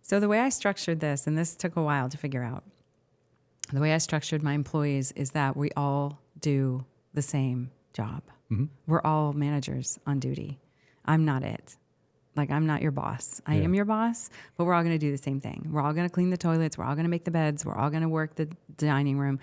So the way I structured this, and this took a while to figure out, the way I structured my employees is that we all do the same job. We're all managers on duty. I'm not it. Like, I'm not your boss. I am your boss, but we're all going to do the same thing. We're all going to clean the toilets. We're all going to make the beds. We're all going to work the dining room.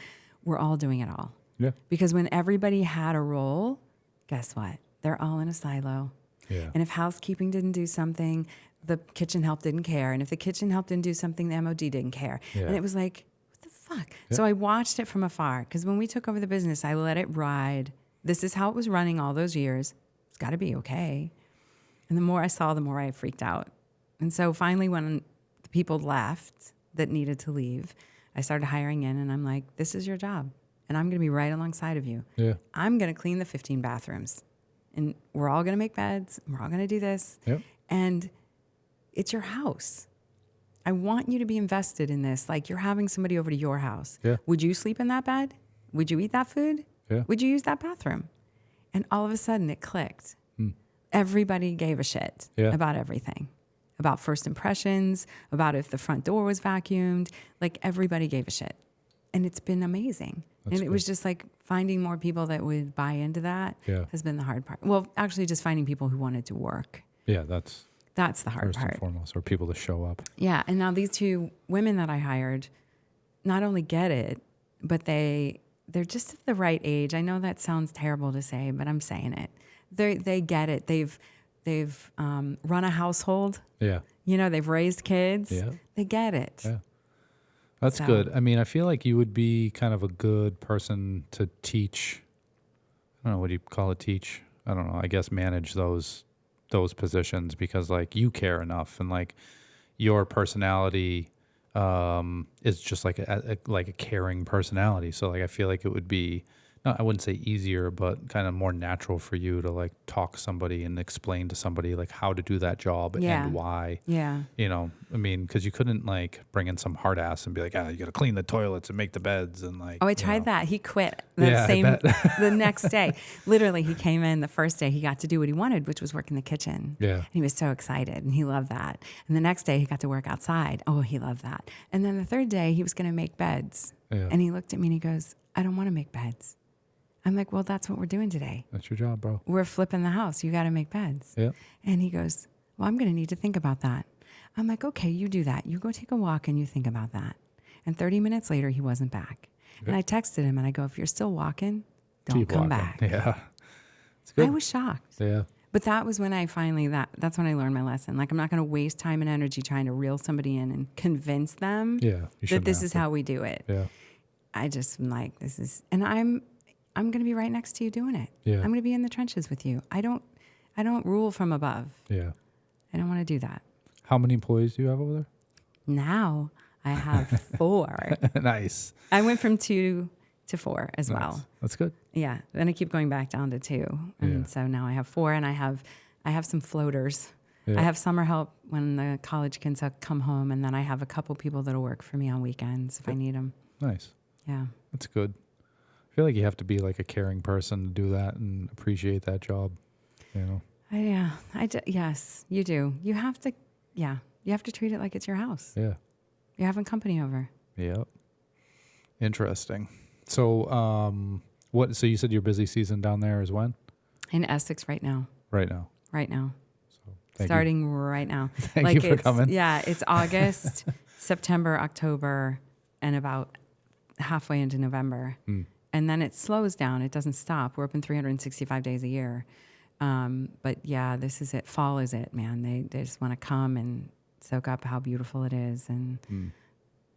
We're all doing it all. Yeah. Because when everybody had a role, guess what? They're all in a silo. Yeah. And if housekeeping didn't do something, the kitchen help didn't care. And if the kitchen help didn't do something, the MOD didn't care. Yeah. And it was like, what the fuck? Yeah. So I watched it from afar, because when we took over the business, I let it ride. This is how it was running all those years. It's got to be okay. And the more I saw, the more I freaked out. And so finally, when the people left that needed to leave, I started hiring in, and I'm like, this is your job. And I'm going to be right alongside of you. Yeah. I'm going to clean the 15 bathrooms. And we're all going to make beds. And we're all going to do this. Yep. And it's your house. I want you to be invested in this. Like, you're having somebody over to your house. Yeah. Would you sleep in that bed? Would you eat that food? Yeah. Would you use that bathroom? And all of a sudden it clicked. Everybody gave a shit Yeah. about everything. about first impressions, about if the front door was vacuumed. Like everybody gave a shit. And it's been amazing. That's and it was just like finding more people that would buy into that has been the hard part. Well, actually just finding people who wanted to work. Yeah, that's the hard first part. and foremost, or people to show up. Yeah. And now these two women that I hired not only get it, but they're just at the right age. I know that sounds terrible to say, but I'm saying it. They get it. They've run a household. Yeah. You know, they've raised kids. Yeah. They get it. Yeah. That's good. I mean, I feel like you would be kind of a good person to teach. I don't know, what do you call it? Teach? I don't know. I guess manage those positions, because like you care enough, and like your personality is just like a caring personality. So like I feel like it would be, I wouldn't say easier, but kind of more natural for you to like talk to somebody and explain to somebody like how to do that job and why. Yeah. You know, I mean, because you couldn't like bring in some hard ass and be like, you got to clean the toilets and make the beds and like. Oh, I tried that. He quit the next day. Literally, he came in the first day. He got to do what he wanted, which was work in the kitchen. Yeah. And he was so excited, and he loved that. And the next day, he got to work outside. Oh, he loved that. And then the third day, he was going to make beds. Yeah. And he looked at me and he goes, I don't want to make beds. I'm like, well, that's what we're doing today. That's your job, bro. We're flipping the house. You got to make beds. Yeah. And he goes, well, I'm going to need to think about that. I'm like, okay, you do that. You go take a walk and you think about that. And 30 minutes later, he wasn't back. Good. And I texted him and I go, if you're still walking, don't Keep come walking. back. Yeah. It's good. I was shocked. Yeah. But that was when I finally, that's when I learned my lesson. Like, I'm not going to waste time and energy trying to reel somebody in and convince them that this is how we do it. Yeah. I just am like, and I'm going to be right next to you doing it. Yeah. I'm going to be in the trenches with you. I don't rule from above. Yeah. I don't want to do that. How many employees do you have over there? Now I have 4. Nice. I went from 2 to 4 as well. That's good. Yeah. Then I keep going back down to 2. And so now I have 4, and I have some floaters. Yeah. I have summer help when the college kids come home, and then I have a couple people that'll work for me on weekends if I need them. Nice. Yeah. That's good. I feel like you have to be like a caring person to do that and appreciate that job, you know? Yes, you do. You have to, you have to treat it like it's your house. Yeah. You're having company over. Yeah. Interesting. So, so you said your busy season down there is when? In Essex right now. Right now. Right now. So Starting right now. Thank you for coming. Yeah, it's August, September, October, and about halfway into November. And then it slows down. It doesn't stop. We're open 365 days a year. But yeah, this is it. Fall is it, man. They just want to come and soak up how beautiful it is and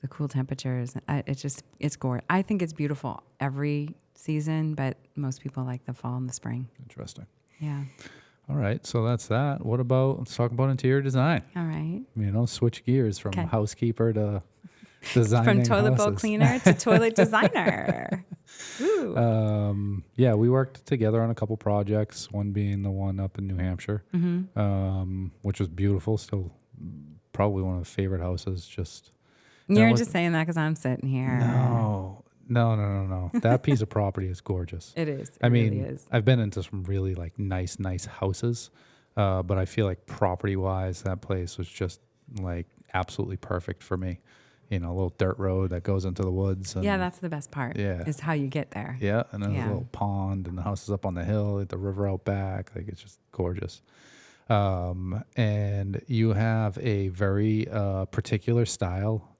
the cool temperatures. It's gorgeous. I think it's beautiful every season, but most people like the fall and the spring. Interesting. Yeah. All right. So that's that. What about, let's talk about interior design. All right. You know, switch gears from housekeeper to designing From toilet bowl houses. cleaner to toilet designer. Ooh. Yeah, we worked together on a couple projects, one being the one up in New Hampshire, which was beautiful. Still probably one of the favorite houses. You're just saying that because I'm sitting here. No. That piece of property is gorgeous. It is. I mean, really is. I've been into some really like nice houses, but I feel like property-wise, that place was just like absolutely perfect for me. You know, a little dirt road that goes into the woods. And, yeah, that's the best part. Yeah. Is how you get there. Yeah, and then a little pond, and the house is up on the hill, the river out back. Like, it's just gorgeous. And you have a very particular style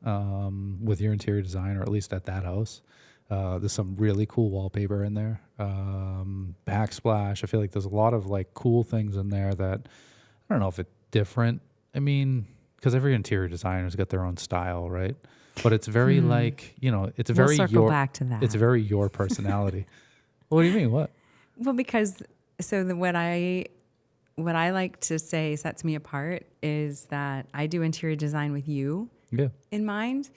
with your interior design, or at least at that house. There's some really cool wallpaper in there. Backsplash. I feel like there's a lot of like cool things in there that I don't know if it's different. I mean, because every interior designer's got their own style, right? But it's very like, you know, it's very circle back to that. It's very your personality. What do you mean? What? Well, because what I like to say sets me apart is that I do interior design with you in mind,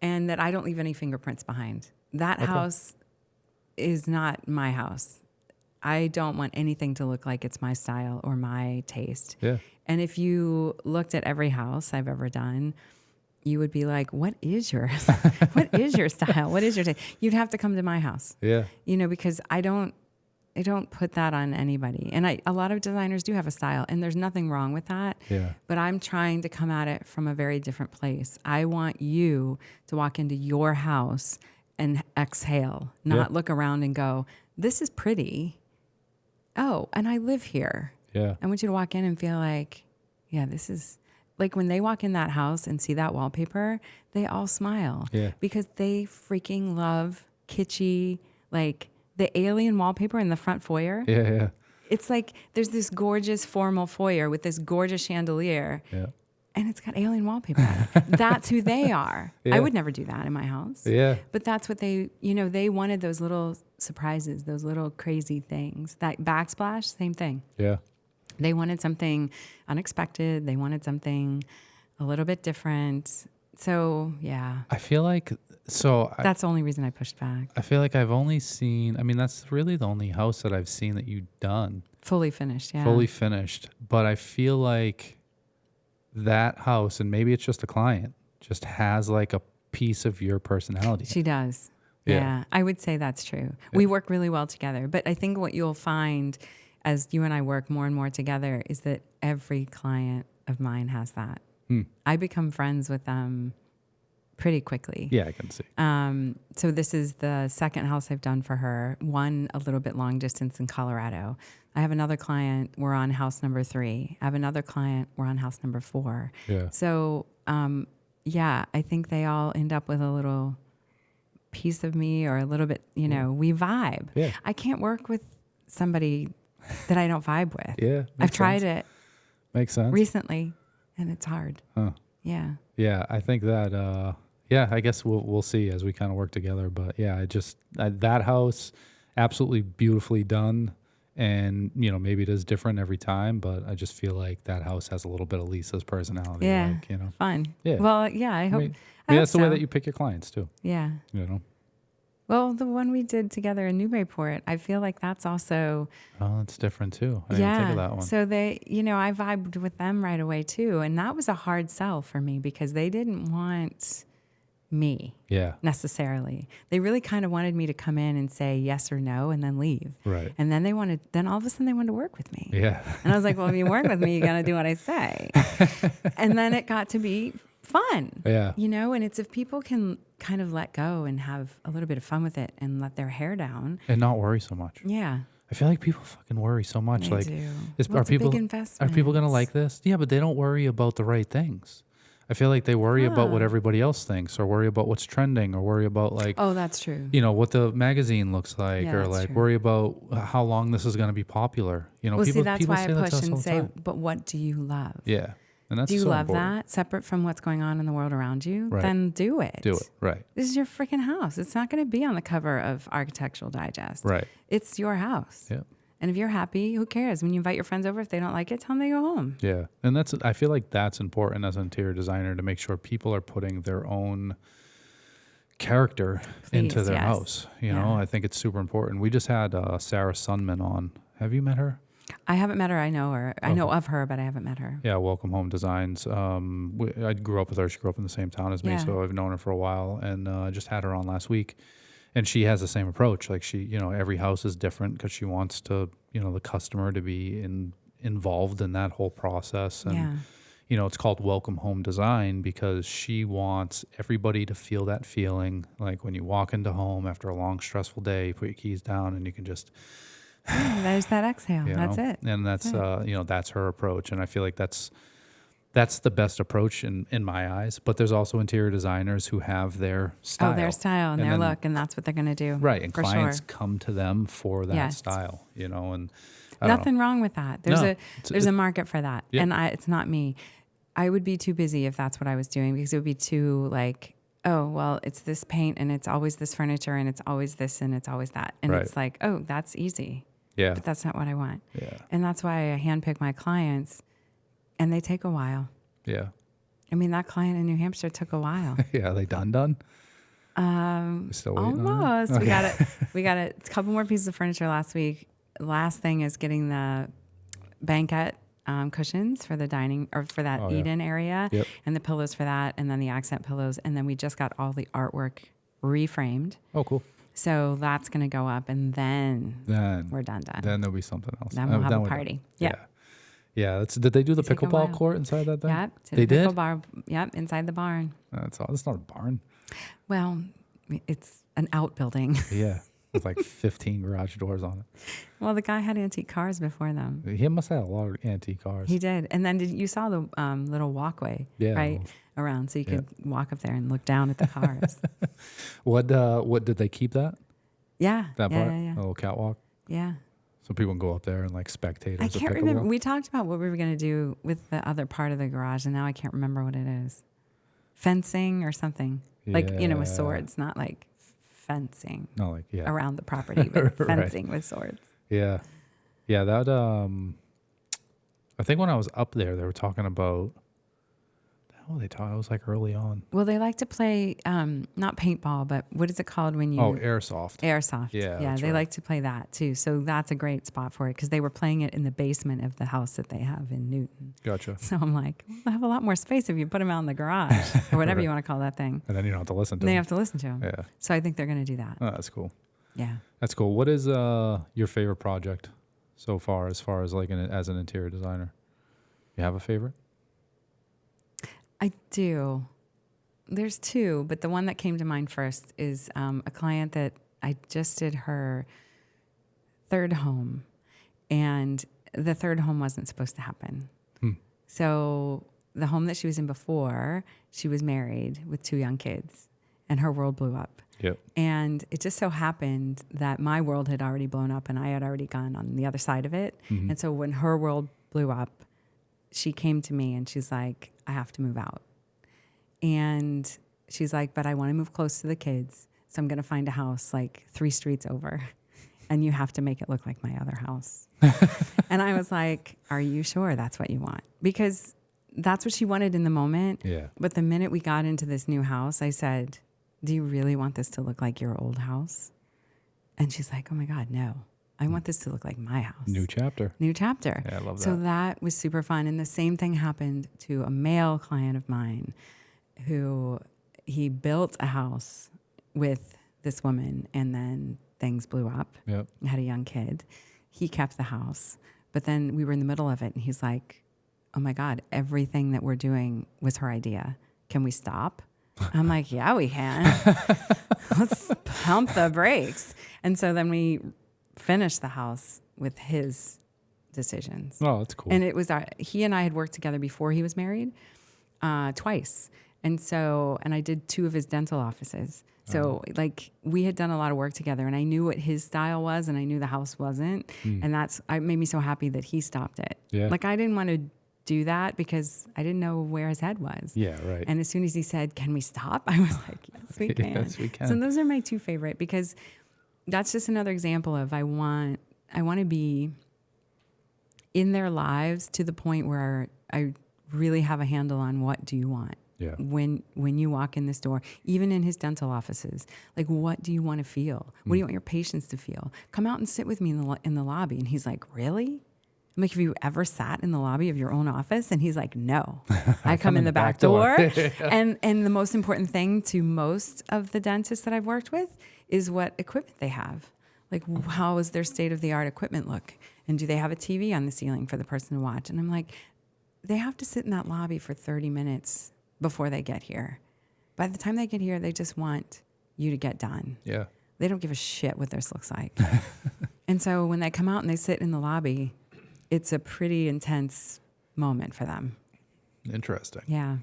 and that I don't leave any fingerprints behind. That house is not my house. I don't want anything to look like it's my style or my taste. Yeah. And if you looked at every house I've ever done, you would be like, what is your style? What is your taste? You'd have to come to my house. Yeah. You know, because don't put that on anybody. And a lot of designers do have a style, and there's nothing wrong with that. Yeah. But I'm trying to come at it from a very different place. I want you to walk into your house and exhale, not look around and go, this is pretty. Oh, and I live here. Yeah. I want you to walk in and feel like, yeah, this is like when they walk in that house and see that wallpaper, they all smile because they freaking love kitschy, like the alien wallpaper in the front foyer. Yeah. Yeah. It's like there's this gorgeous formal foyer with this gorgeous chandelier. Yeah. And it's got alien wallpaper. That's who they are. Yeah. I would never do that in my house. Yeah. But that's what they, they wanted those little surprises, those little crazy things. That backsplash, same thing. Yeah. They wanted something unexpected. They wanted something a little bit different. So, yeah. I feel like, that's the only reason I pushed back. I feel like I've only seen, that's really the only house that I've seen that you've done. Fully finished, yeah. Fully finished. But I feel like that house, and maybe it's just a client, just has like a piece of your personality. She does. Yeah. I would say that's true. We work really well together. But I think what you'll find as you and I work more and more together is that every client of mine has that. I become friends with them pretty quickly. Yeah, I can see. So this is the second house I've done for her, one a little bit long distance in Colorado. I have another client, we're on house number 3. I have another client, we're on house number 4. Yeah. So, I think they all end up with a little piece of me or a little bit, we vibe. Yeah. I can't work with somebody that I don't vibe with. Yeah. I've tried it Makes sense. recently, and it's hard. Huh. Yeah. Yeah, I think that, I guess we'll see as we kind of work together. But yeah, that house, absolutely beautifully done. And, maybe it is different every time, but I just feel like that house has a little bit of Lisa's personality. Yeah. Like, fun. Yeah. Well, yeah, I hope. That's the way so. that you pick your clients too. Yeah. Well, the one we did together in Newburyport, I feel like that's also. Oh, it's different too. I didn't think of that one. So they, I vibed with them right away too. And that was a hard sell for me because they didn't want me necessarily. They really kind of wanted me to come in and say yes or no and then leave. Right. And then then all of a sudden they wanted to work with me. Yeah. And I was like, well, if you work with me, you got to do what I say. And then it got to be fun. Yeah. And it's if people can kind of let go and have a little bit of fun with it and let their hair down. And not worry so much. Yeah. I feel like people fucking worry so much. They do. Well, Are it's people a big investment. Are people going to like this? Yeah, but they don't worry about the right things. I feel like they worry about what everybody else thinks, or worry about what's trending, or worry about Oh, that's true. what the magazine looks like, or like true. worry about how long this is going to be popular. Well, see, that's why I push and say, time. but what do you love? Yeah. And that's do you so love important. that separate from what's going on in the world around you? Right. Then do it. Do it. Right. This is your freaking house. It's not going to be on the cover of Architectural Digest. Right. It's your house. Yeah. And if you're happy, who cares? When you invite your friends over, if they don't like it, tell them they go home. Yeah. And I feel like that's important as an interior designer, to make sure people are putting their own character into their house. I think it's super important. We just had Sarah Sunman on. Have you met her? I haven't met her. I know her. I know of her, but I haven't met her. Yeah, Welcome Home Designs. I grew up with her. She grew up in the same town as me, so I've known her for a while. And I just had her on last week. And she has the same approach. Like every house is different because she wants to, the customer to be involved in that whole process. And, it's called Welcome Home Design because she wants everybody to feel that feeling. Like when you walk into home after a long, stressful day, you put your keys down and you can just... there's that exhale. That's it. And that's that's her approach. And I feel like that's the best approach in my eyes. But there's also interior designers who have their style. Oh, their style and their look, and that's what they're going to do. Right. And clients come to them for that style, and nothing wrong with that. There's a market for that. Yeah. And it's not me. I would be too busy if that's what I was doing, because it would be too like, oh, well, it's this paint and it's always this furniture and it's always this and it's always that. And it's like, oh, that's easy. Yeah. But that's not what I want. Yeah. And that's why I handpick my clients, and they take a while. Yeah. I mean, that client in New Hampshire took a while. Yeah. Are they done? Still waiting almost. On it? Okay. We got a couple more pieces of furniture last week. Last thing is getting the banquette cushions for the dining, or for that eat-in area, and the pillows for that, and then the accent pillows. And then we just got all the artwork reframed. Oh, cool. So that's going to go up, and then we're done. Then there'll be something else. Then we'll have a we're party. done. Yeah. Yeah. Did they do the Take a pickleball while. court inside that thing? Yep. They did? Bar. Yep. Inside the barn. That's not a barn. Well, it's an outbuilding. Yeah. With like 15 garage doors on it. Well, the guy had antique cars before them. He must have had a lot of antique cars. He did. And then you saw the little walkway, right, around, so you could walk up there and look down at the cars. What did they keep that? Yeah. That part? Yeah. A little catwalk? Yeah. So people can go up there and like spectate. I can't remember. We talked about what we were going to do with the other part of the garage, and now I can't remember what it is. Fencing or something. Like, with swords, not like fencing. No, like, around the property, but fencing with swords. Yeah. Yeah, that, I think when I was up there, they were talking about, it was like early on. Well, they like to play, not paintball, but what is it called when you... Oh, airsoft. Airsoft. Yeah, they like to play that too. So that's a great spot for it, because they were playing it in the basement of the house that they have in Newton. Gotcha. So I'm like, they'll have a lot more space if you put them out in the garage or whatever you want to call that thing. And then you don't have to listen to them. them. They have to listen to them. Yeah. So I think they're going to do that. Oh, that's cool. Yeah. That's cool. What is your favorite project so far as like as an interior designer? You have a favorite? I do. There's two, but the one that came to mind first is a client that I just did her third home, and the third home wasn't supposed to happen. So the home that she was in before, she was married with 2 young kids, and her world blew up. Yep. And it just so happened that my world had already blown up, and I had already gone on the other side of it. Mm-hmm. And so when her world blew up, she came to me and she's like, I have to move out. And she's like, but I want to move close to the kids. So I'm going to find a house like 3 streets over, and you have to make it look like my other house. And I was like, are you sure that's what you want? Because that's what she wanted in the moment. Yeah. But the minute we got into this new house, I said, do you really want this to look like your old house? And she's like, oh my God, no. I want this to look like my house. New chapter. New chapter. Yeah, I love that. So that was super fun. And the same thing happened to a male client of mine who he built a house with this woman, and then things blew up. Yep. Had a young kid. He kept the house. But then we were in the middle of it, and he's like, oh my God, everything that we're doing was her idea. Can we stop? I'm like, yeah, we can. Let's pump the brakes. And so then we finished the house with his decisions. Oh, that's cool. And it was he and I had worked together before he was married twice. And I did 2 of his dental offices. So like we had done a lot of work together, and I knew what his style was, and I knew the house wasn't. And it made me so happy that he stopped it. Yeah. Like I didn't want to do that because I didn't know where his head was. Yeah, right. And as soon as he said, can we stop? I was like, yes, we can. Yes, we can. So those are my 2 favorite, because that's just another example of I want to be in their lives to the point where I really have a handle on what do you want. Yeah. When you walk in this door, even in his dental offices, like, what do you want to feel? What do you want your patients to feel? Come out and sit with me in the lobby. And he's like, really? I'm like, have you ever sat in the lobby of your own office? And he's like, no, I come in the back door. And the most important thing to most of the dentists that I've worked with is what equipment they have. Like, how is their state-of-the-art equipment look? And do they have a TV on the ceiling for the person to watch? And I'm like, they have to sit in that lobby for 30 minutes before they get here. By the time they get here, they just want you to get done. Yeah. They don't give a shit what this looks like. And so when they come out and they sit in the lobby, it's a pretty intense moment for them. Interesting. Yeah.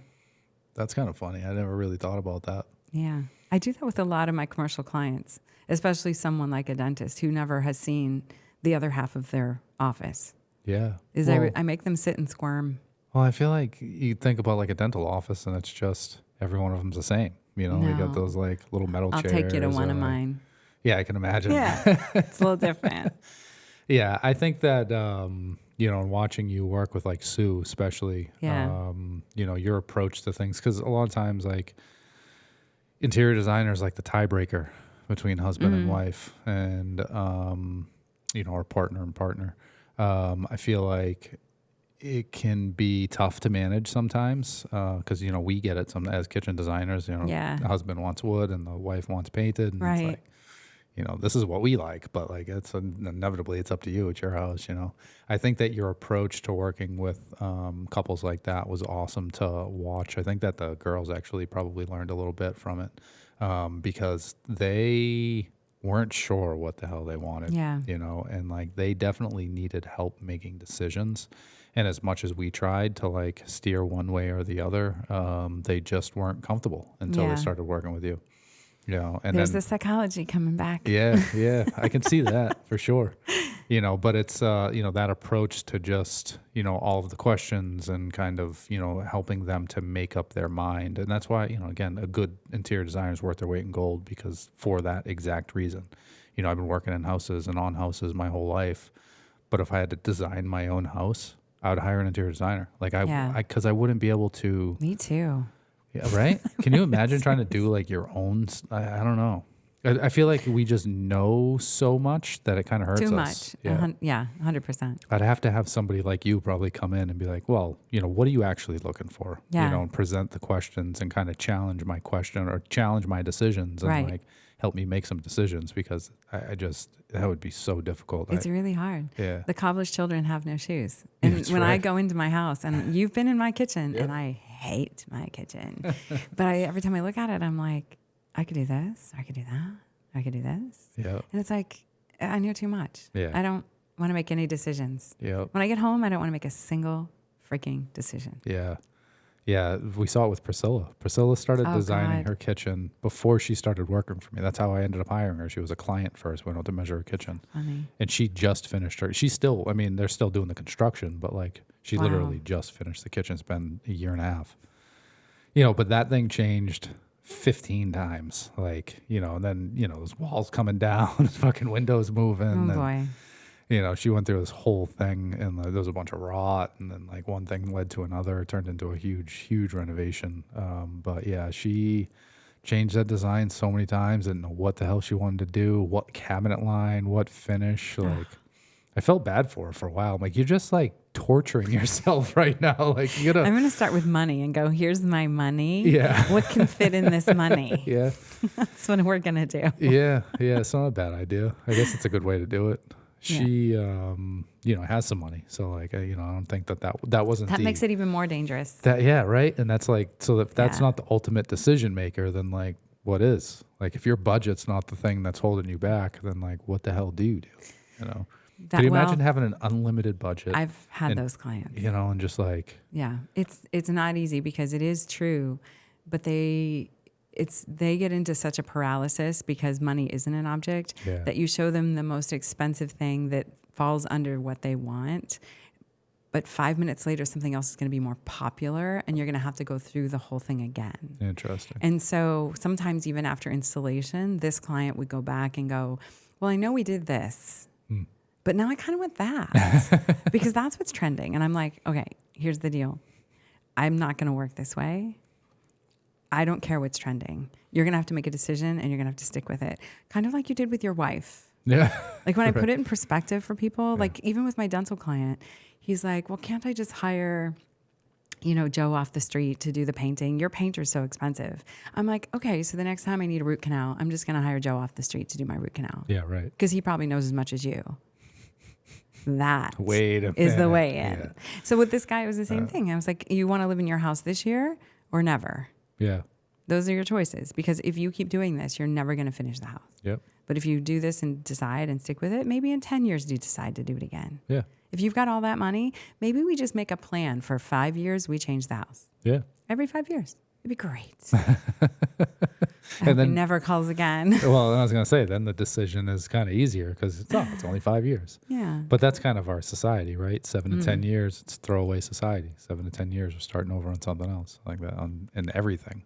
That's kind of funny. I never really thought about that. Yeah. I do that with a lot of my commercial clients, especially someone like a dentist who never has seen the other half of their office. Yeah. I make them sit and squirm. Well, I feel like you think about like a dental office, and it's just every one of them's the same. You know, they got those like little metal chairs. I'll take you to one of mine. Yeah, I can imagine. Yeah, it's a little different. Yeah, I think that, watching you work with like Sue, especially, your approach to things, because a lot of times like interior designer is like the tiebreaker between husband and wife, and, or partner and partner. I feel like it can be tough to manage sometimes because, we get it as kitchen designers, the husband wants wood and the wife wants painted. And right. It's like, this is what we like, but like it's inevitably it's up to you. It's your house. I think that your approach to working with couples like that was awesome to watch. I think that the girls actually probably learned a little bit from it because they weren't sure what the hell they wanted. Yeah. And like they definitely needed help making decisions. And as much as we tried to like steer one way or the other, they just weren't comfortable until they started working with you. And there's then the psychology coming back. yeah, I can see that for sure. But it's that approach to just all of the questions and kind of helping them to make up their mind, and that's why again a good interior designer is worth their weight in gold, because for that exact reason. I've been working in houses and on houses my whole life, but if I had to design my own house, I would hire an interior designer. Like because I wouldn't be able to. Me too. Yeah, right? Can you imagine trying to do like your own? I don't know. I feel like we just know so much that it kind of hurts us. Too much. Yeah, 100%. I'd have to have somebody like you probably come in and be like, well, what are you actually looking for? Yeah. And present the questions and kind of challenge my question or challenge my decisions and like help me make some decisions, because I just, that would be so difficult. It's really hard. Yeah. The cobbler's children have no shoes. And when I go into my house, and you've been in my kitchen, and I hate my kitchen, but every time I look at it, I'm like, I could do this, I could do that, I could do this. Yeah. And it's like, I know too much. Yeah. I don't want to make any decisions. Yeah. When I get home, I don't want to make a single freaking decision. Yeah. Yeah, we saw it with Priscilla. Priscilla started designing her kitchen before she started working for me. That's how I ended up hiring her. She was a client first. We went out to measure her kitchen. Funny. And she just finished her. She's still, they're still doing the construction, but like she literally just finished the kitchen. It's been a year and a half. But that thing changed 15 times. Like, and then, those walls coming down, fucking windows moving. Oh, boy. She went through this whole thing, and there was a bunch of rot, and then like one thing led to another. It turned into a huge renovation. But yeah, she changed that design so many times. Didn't know what the hell she wanted to do, what cabinet line, what finish. Like, I felt bad for her for a while. I'm like, you're just like torturing yourself right now. Like, you gotta. I'm gonna start with money and go, here's my money. Yeah. What can fit in this money? Yeah. That's what we're gonna do. Yeah. It's not a bad idea. I guess it's a good way to do it. She, has some money. So like, I don't think that wasn't that makes it even more dangerous. Right. And that's like, so if that's not the ultimate decision maker, then like, what is? Like, if your budget's not the thing that's holding you back, then like, what the hell do you do? Can you imagine having an unlimited budget? I've had those clients. And just like, yeah, it's not easy, because it is true, but they get into such a paralysis because money isn't an object that you show them the most expensive thing that falls under what they want. But 5 minutes later, something else is going to be more popular, and you're going to have to go through the whole thing again. Interesting. And so sometimes even after installation, this client would go back and go, well, I know we did this, but now I kind of want that because that's what's trending. And I'm like, okay, here's the deal. I'm not going to work this way. I don't care what's trending. You're going to have to make a decision, and you're going to have to stick with it. Kind of like you did with your wife. Yeah. Like when I put it in perspective for people, like even with my dental client, he's like, well, can't I just hire, Joe off the street to do the painting? Your painter's so expensive. I'm like, okay, so the next time I need a root canal, I'm just going to hire Joe off the street to do my root canal. Yeah, right. Because he probably knows as much as you. That is the way in. Yeah. So with this guy, it was the same thing. I was like, you want to live in your house this year or never? Yeah. Those are your choices, because if you keep doing this, you're never going to finish the house. Yep. But if you do this and decide and stick with it, maybe in 10 years you decide to do it again. Yeah. If you've got all that money, maybe we just make a plan for 5 years, we change the house. Yeah. Every 5 years. It'd be great. And then he never calls again. Well, I was going to say, then the decision is kind of easier because it's only 5 years. Yeah. But that's kind of our society, right? 7 to 10 years, it's throwaway society. 7 to 10 years, we're starting over on something else like that, in everything.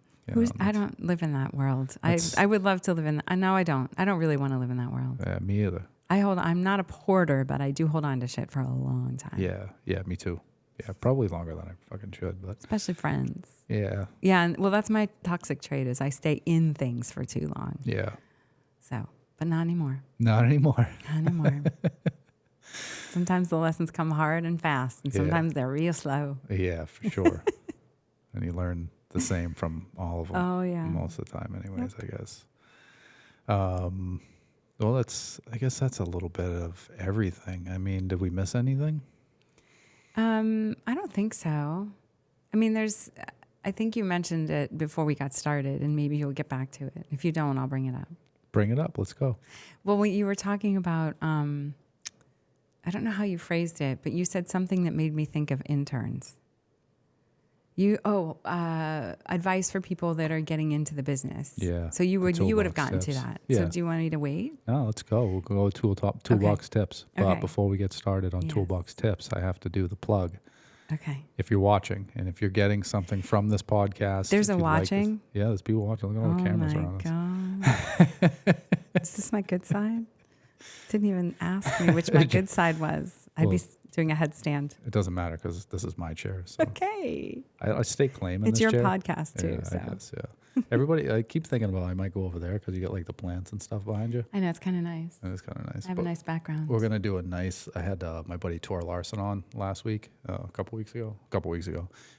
I don't live in that world. I would love to live in that. No, I don't. I don't really want to live in that world. Yeah, me either. I'm not a hoarder, but I do hold on to shit for a long time. Yeah, me too. Yeah, probably longer than I fucking should, but especially friends. Yeah. Yeah, and well, that's my toxic trait is I stay in things for too long. Yeah. So, but not anymore. Not anymore. Not anymore. Sometimes the lessons come hard and fast, and sometimes they're real slow. Yeah, for sure. And you learn the same from all of them. Oh, yeah. Most of the time anyways, I guess. Well, I guess that's a little bit of everything. I mean, did we miss anything? I don't think so. I mean, I think you mentioned it before we got started, and maybe you'll get back to it. If you don't, I'll bring it up. Bring it up. Let's go. Well, when you were talking about, I don't know how you phrased it, but you said something that made me think of interns. Advice for people that are getting into the business. Yeah. So you would have gotten to that. Yeah. So do you want me to wait? No, let's go. We'll go toolbox tips. But Okay. before we get started on Yes. toolbox tips, I have to do the plug. Okay. If you're watching and if you're getting something from this podcast, There's if a you'd like watching? this, there's people watching. Look at all the cameras around us. God. Is this my good side? Didn't even ask me which my good side was. I'd be doing a headstand. It doesn't matter because this is my chair. So Okay. I stay claim in It's this your chair. podcast too. Yeah, so. I guess, yeah. Everybody, I keep thinking about I might go over there because you get like the plants and stuff behind you. I know, it's kind of nice. And it's kind of nice. I have a nice background. We're going to do I had my buddy Tor Larson on last week, a couple weeks ago,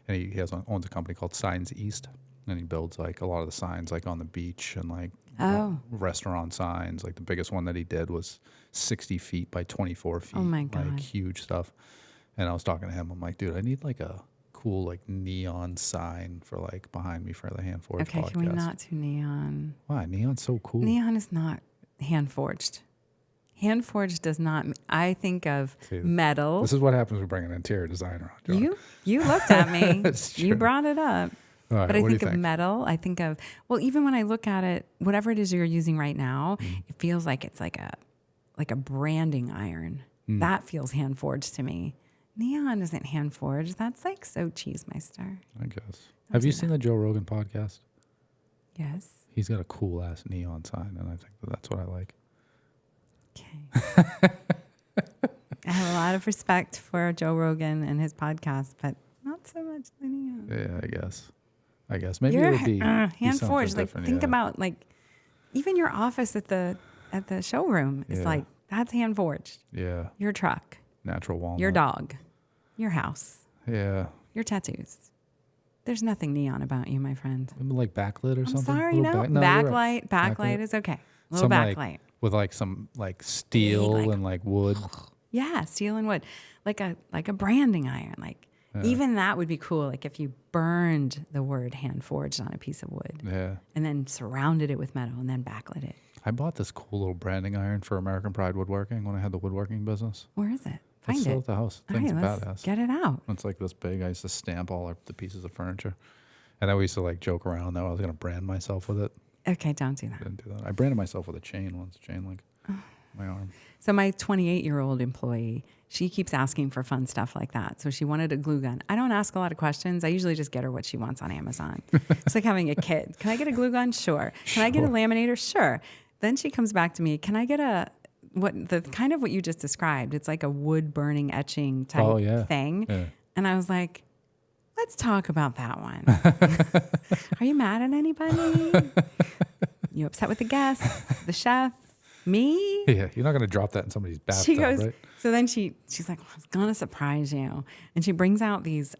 and he owns a company called Signs East, and he builds like a lot of the signs like on the beach and like restaurant signs. Like the biggest one that he did was 60 feet by 24 feet. Oh my God. Like huge stuff. And I was talking to him. I'm like, dude, I need like a cool like neon sign for like behind me for the Handforged podcast. Okay, can we not do neon? Why? Neon's so cool. Neon is not hand-forged. Hand-forged does not, I think of metal. This is what happens when we bring an interior designer on, John. You looked at me. That's You true. brought it up. All right, But I what do you think of metal. I think of, well, even when I look at it, whatever it is you're using right now, it feels like it's like a branding iron. That feels hand-forged to me. Neon isn't hand-forged. That's like so cheesemeister. I guess. Have you seen the Joe Rogan podcast? Yes. He's got a cool ass neon sign, and I think that's what I like. Okay. I have a lot of respect for Joe Rogan and his podcast, but not so much the neon. Yeah, I guess maybe it would be hand forged. Like different, think yeah. about like even your office at the showroom is Yeah. like that's hand forged. Yeah, Your truck, natural walnut. your dog, your house, Yeah, your tattoos. There's nothing neon about you, my friend. maybe like backlit or I'm something. sorry, Little no. you're right. Backlight is okay. A little Some, backlight. like, with like some like steel Big, like- and like wood. Yeah, steel and wood, like a branding iron. Like even that would be cool. Like if you burned the word hand forged on a piece of wood, Yeah, and then surrounded it with metal, and then backlit it. I bought this cool little branding iron for American Pride Woodworking when I had the woodworking business. Where is it? It's Find still it. at the house. All Thing's right, let's badass. get it out. It's like this big. I used to stamp all the pieces of furniture, and I used to like joke around that I was gonna brand myself with it. Okay, don't do that. Didn't do that. I branded myself with a chain once. Chain link, my arm. So my 28-year-old employee, she keeps asking for fun stuff like that. So she wanted a glue gun. I don't ask a lot of questions. I usually just get her what she wants on Amazon. It's like having a kid. Can I get a glue gun? Sure. Can I get a laminator? Sure. Then she comes back to me. Can I get what you just described? It's like a wood burning etching type thing. Yeah. And I was like, let's talk about that one. Are you mad at anybody? You upset with the guests, the chef, me? Yeah, you're not gonna drop that in somebody's bathtub, She goes, right? so then she's like, I was gonna surprise you. And she brings out these,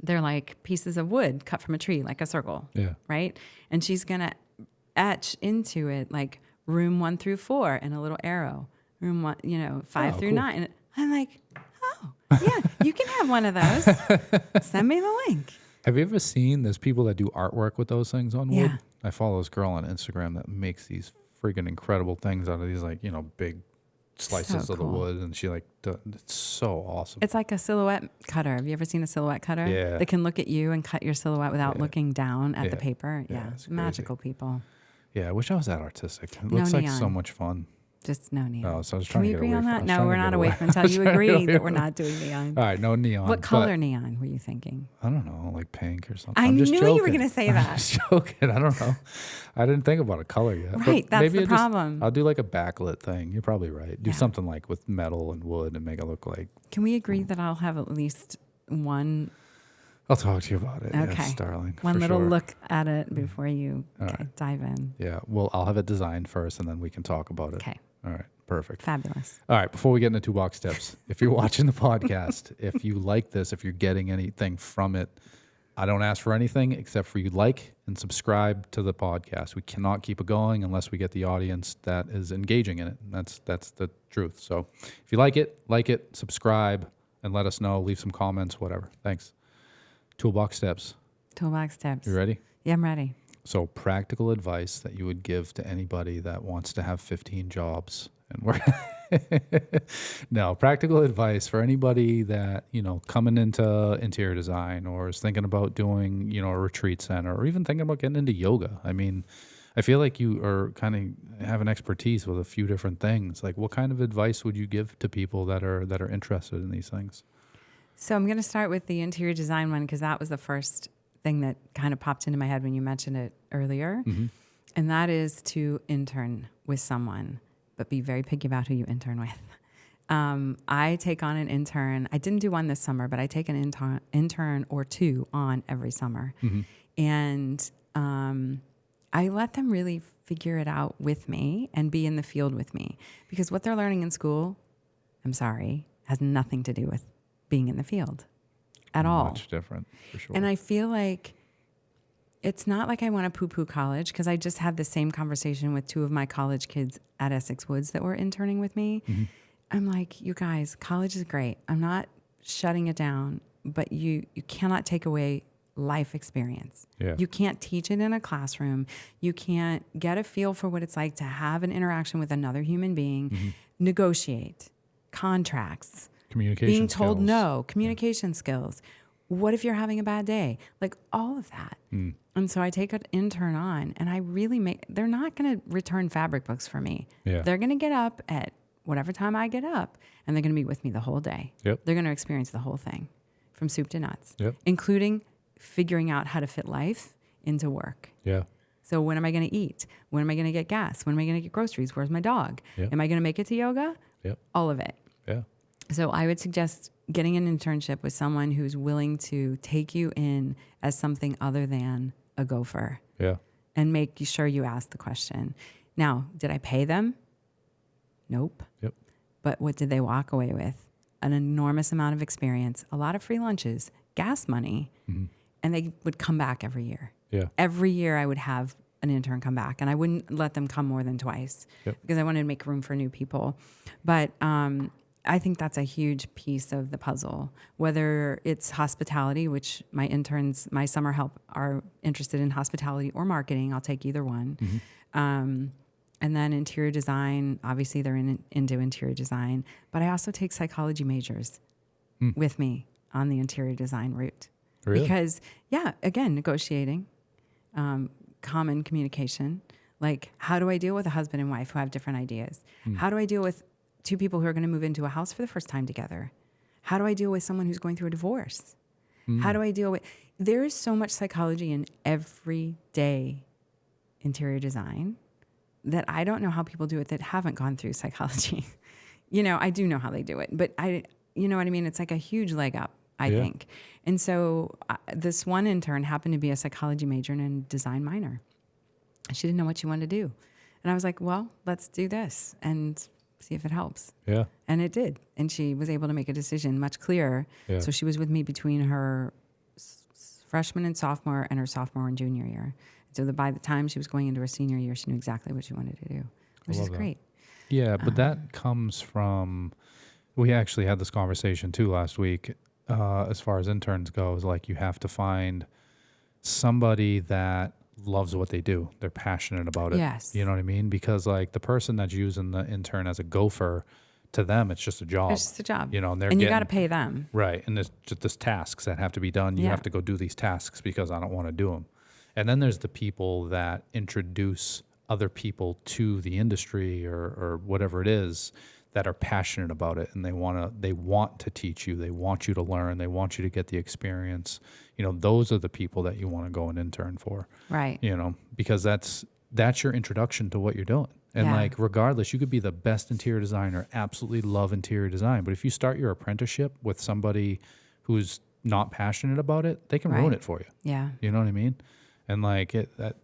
they're like pieces of wood cut from a tree, like a circle. Yeah. Right? And she's gonna etch into it like room 1 through 4 and a little arrow. Room 1, 5 through cool. 9. And I'm like, oh, yeah, you can have one of those. Send me the link. Have you ever seen there's people that do artwork with those things on wood? Yeah. I follow this girl on Instagram that makes these freaking incredible things out of these like, big slices So of the cool. wood, and she it's so awesome. It's like a silhouette cutter. Have you ever seen a silhouette cutter? Yeah. That can look at you and cut your silhouette without looking down at the Yeah. paper. Yeah, Yeah. it's crazy. Magical people. Yeah, I wish I was that artistic. It No looks like so neon. much fun. Just no neon. Oh, so I was Can trying we to get agree away on from- I that? was No, trying to we're get not away away from until I was you trying to get agree away that we're from not doing neon. All right, no neon. What but color neon were you thinking? I don't know, like pink or something. I I'm just knew you were joking. gonna say I'm that. just joking. I don't know. I didn't think about a color yet. but Right, that's maybe the problem. I'll do like a backlit thing. You're probably right. Do Yeah. something like with metal and wood and make it look like. Can we agree that I'll have at least one I'll talk to you about it. Okay. Yes, darling. one for little sure. look at it before you All right. dive in? Yeah. Well, I'll have it designed first, and then we can talk about it. Okay. All right. Perfect. Fabulous. All right, before we get into toolbox tips, if you're watching the podcast, if you like this, if you're getting anything from it, I don't ask for anything except for you like and subscribe to the podcast. We cannot keep it going unless we get the audience that is engaging in it. That's the truth. So if you like it, subscribe, and let us know. Leave some comments, whatever. Thanks. Toolbox tips. Toolbox tips. You ready? Yeah, I'm ready. So practical advice that you would give to anybody that wants to have 15 jobs and work. No, practical advice for anybody that, coming into interior design or is thinking about doing, a retreat center or even thinking about getting into yoga. I mean, I feel like you are kind of have an expertise with a few different things. Like, what kind of advice would you give to people that are interested in these things? So I'm going to start with the interior design one because that was the first thing that kind of popped into my head when you mentioned it earlier. Mm-hmm. And that is to intern with someone, but be very picky about who you intern with. I take on an intern. I didn't do one this summer, but I take an intern or two on every summer. Mm-hmm. And I let them really figure it out with me and be in the field with me. Because what they're learning in school, I'm sorry, has nothing to do with being in the field at all. Much different, for sure. And I feel like it's not like I want to poo-poo college because I just had the same conversation with two of my college kids at Essex Woods that were interning with me. Mm-hmm. I'm like, you guys, college is great. I'm not shutting it down, but you cannot take away life experience. Yeah. You can't teach it in a classroom. You can't get a feel for what it's like to have an interaction with another human being, negotiate, contracts, Communication being told skills. no, communication skills. What if you're having a bad day? Like all of that. And so I take an intern on and I really they're not going to return fabric books for me. Yeah. They're going to get up at whatever time I get up and they're going to be with me the whole day. Yep. They're going to experience the whole thing from soup to nuts, Yep. including figuring out how to fit life into work. Yeah. So when am I going to eat? When am I going to get gas? When am I going to get groceries? Where's my dog? Yep. Am I going to make it to yoga? Yep. All of it. Yeah. So I would suggest getting an internship with someone who's willing to take you in as something other than a gopher Yeah. and make sure you ask the question. Now, did I pay them? Nope. Yep. But what did they walk away with? An enormous amount of experience, a lot of free lunches, gas money, and they would come back every year. Yeah. Every year I would have an intern come back, and I wouldn't let them come more than twice because I wanted to make room for new people. But I think that's a huge piece of the puzzle, whether it's hospitality, which my interns, my summer help are interested in hospitality or marketing. I'll take either one. And then interior design, obviously they're into interior design, but I also take psychology majors with me on the interior design route. Really? Because, again, negotiating, common communication. Like, how do I deal with a husband and wife who have different ideas? How do I deal with two people who are going to move into a house for the first time together? How do I deal with someone who's going through a divorce? How do I deal with... There is so much psychology in everyday interior design that I don't know how people do it that haven't gone through psychology. I do know how they do it, but you know what I mean? It's like a huge leg up, I think. And so this one intern happened to be a psychology major and a design minor. She didn't know what she wanted to do. And I was like, well, let's do this and see if it helps. Yeah. And it did. And she was able to make a decision much clearer. Yeah. So she was with me between her freshman and sophomore and her sophomore and junior year. So by the time she was going into her senior year, she knew exactly what she wanted to do, which is great. Yeah, but that comes from, we actually had this conversation too last week, as far as interns goes, like you have to find somebody that loves what they do. They're passionate about it. Yes. You know what I mean? Because like the person that's using the intern as a gopher, to them, it's just a job. It's just a job. And you got to pay them. Right. And there's just tasks that have to be done. You have to go do these tasks because I don't want to do them. And then there's the people that introduce other people to the industry or whatever it is that are passionate about it, and they want to teach you. They want you to learn. They want you to get the experience. Those are the people that you want to go and intern for. Right. Because that's your introduction to what you're doing. And like, regardless, you could be the best interior designer, absolutely love interior design. But if you start your apprenticeship with somebody who's not passionate about it, they can ruin it for you. Yeah. You know what I mean? And like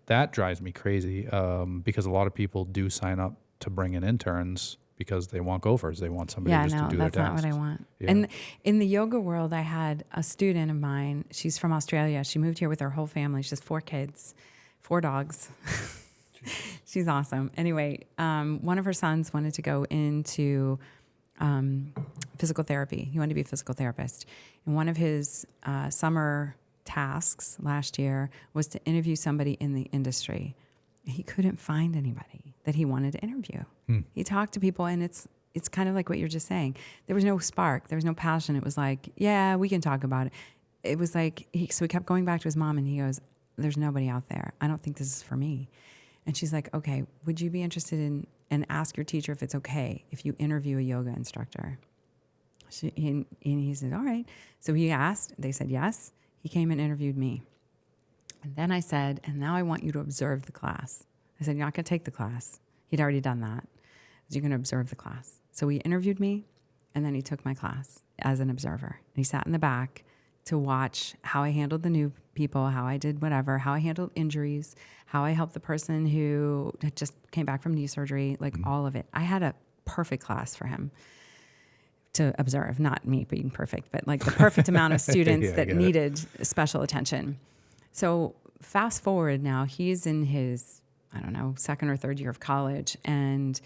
that drives me crazy because a lot of people do sign up to bring in interns because they want gophers. They want somebody Yeah, just no, to do their that's not tasks. what I want. Yeah. And in the yoga world, I had a student of mine. She's from Australia. She moved here with her whole family. She has 4 kids, 4 dogs. She's awesome. Anyway, one of her sons wanted to go into physical therapy. He wanted to be a physical therapist. And one of his summer tasks last year was to interview somebody in the industry. He couldn't find anybody that he wanted to interview. He talked to people, and it's kind of like what you're just saying. There was no spark. There was no passion. It was like, yeah, we can talk about it. It was like, so he kept going back to his mom, and he goes, there's nobody out there. I don't think this is for me. And she's like, okay, would you be interested in, and ask your teacher if it's okay if you interview a yoga instructor? And he said, all right. So he asked, they said yes. He came and interviewed me. And then I said, and now I want you to observe the class. I said, you're not going to take the class. He'd already done that. You're going to observe the class. So he interviewed me, and then he took my class as an observer. And he sat in the back to watch how I handled the new people, how I did whatever, how I handled injuries, how I helped the person who had just came back from knee surgery, like all of it. I had a perfect class for him to observe, not me being perfect, but like the perfect amount of students that needed special attention. So fast forward now, he's in his, I don't know, 2nd or 3rd year of college, and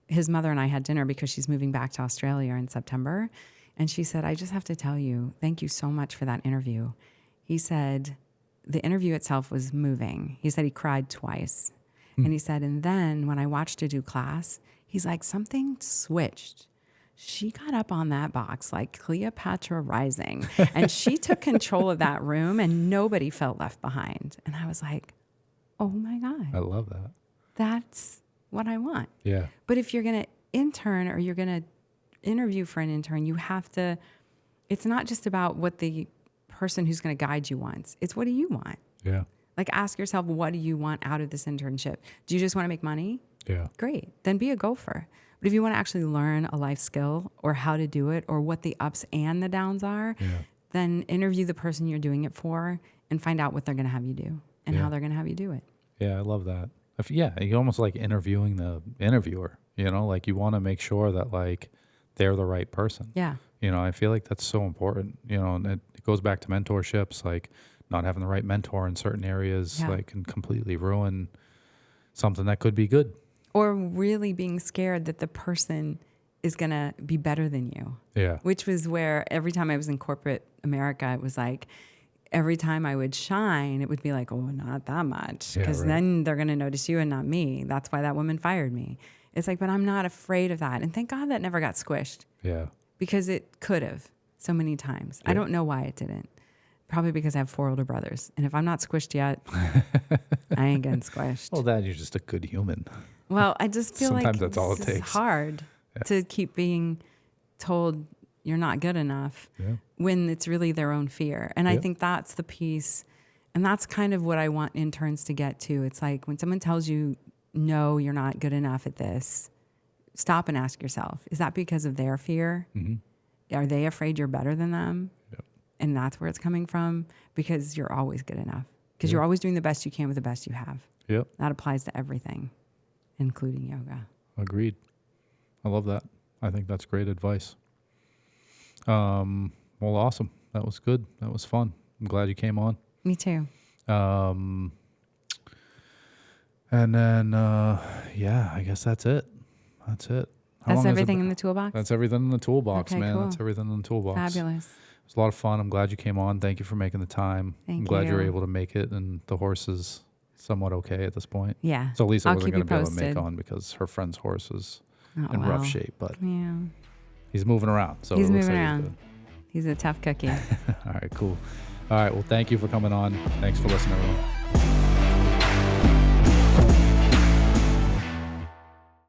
his mother and I had dinner because she's moving back to Australia in September. And she said, I just have to tell you, thank you so much for that interview. He said, the interview itself was moving. He said he cried twice. And he said, and then when I watched her do class, he's like, something switched. She got up on that box like Cleopatra rising, and she took control of that room, and nobody felt left behind. And I was like, oh my God. I love that. That's what I want. Yeah. But if you're going to intern or you're going to interview for an intern, you have to, it's not just about what the person who's going to guide you wants. It's what do you want? Yeah. Like ask yourself, what do you want out of this internship? Do you just want to make money? Yeah. Great. Then be a gopher. But if you want to actually learn a life skill or how to do it or what the ups and the downs are, then interview the person you're doing it for and find out what they're going to have you do and how they're going to have you do it. Yeah, I love that. You almost like interviewing the interviewer, like you want to make sure that like they're the right person. Yeah. I feel like that's so important, and it goes back to mentorships, like not having the right mentor in certain areas, like can completely ruin something that could be good. Or really being scared that the person is going to be better than you. Yeah. Which was where every time I was in corporate America, it was like, every time I would shine, it would be like, oh, not that much. Because then they're going to notice you and not me. That's why that woman fired me. It's like, but I'm not afraid of that. And thank God that never got squished. Yeah. Because it could have so many times. I don't know why it didn't. Probably because I have 4 older brothers. And if I'm not squished yet, I ain't getting squished. Well, Dad, you're just a good human. Well, I just feel Sometimes like that's all it it's takes. hard to keep being told you're not good enough when it's really their own fear. And I think that's the piece. And that's kind of what I want interns to get to. It's like when someone tells you, no, you're not good enough at this, stop and ask yourself, is that because of their fear? Mm-hmm. Are they afraid you're better than them? Yep. And that's where it's coming from, because you're always good enough. Because you're always doing the best you can with the best you have. Yep. That applies to everything, including yoga. Agreed. I love that. I think that's great advice. Well, awesome. That was good. That was fun. I'm glad you came on. Me too. And then, I guess that's it. That's it. That's everything in the toolbox? That's everything in the toolbox, okay, man. Cool. That's everything in the toolbox. Fabulous. It was a lot of fun. I'm glad you came on. Thank you for making the time. I'm glad you were able to make it, and the horse is somewhat okay at this point. Yeah. So Lysa wasn't going to be able to posted. make on because her friend's horse is in rough shape, but yeah, he's moving around. So he's it looks moving like around. He's a tough cookie. All right, cool. All right, well, thank you for coming on. Thanks for listening, everyone.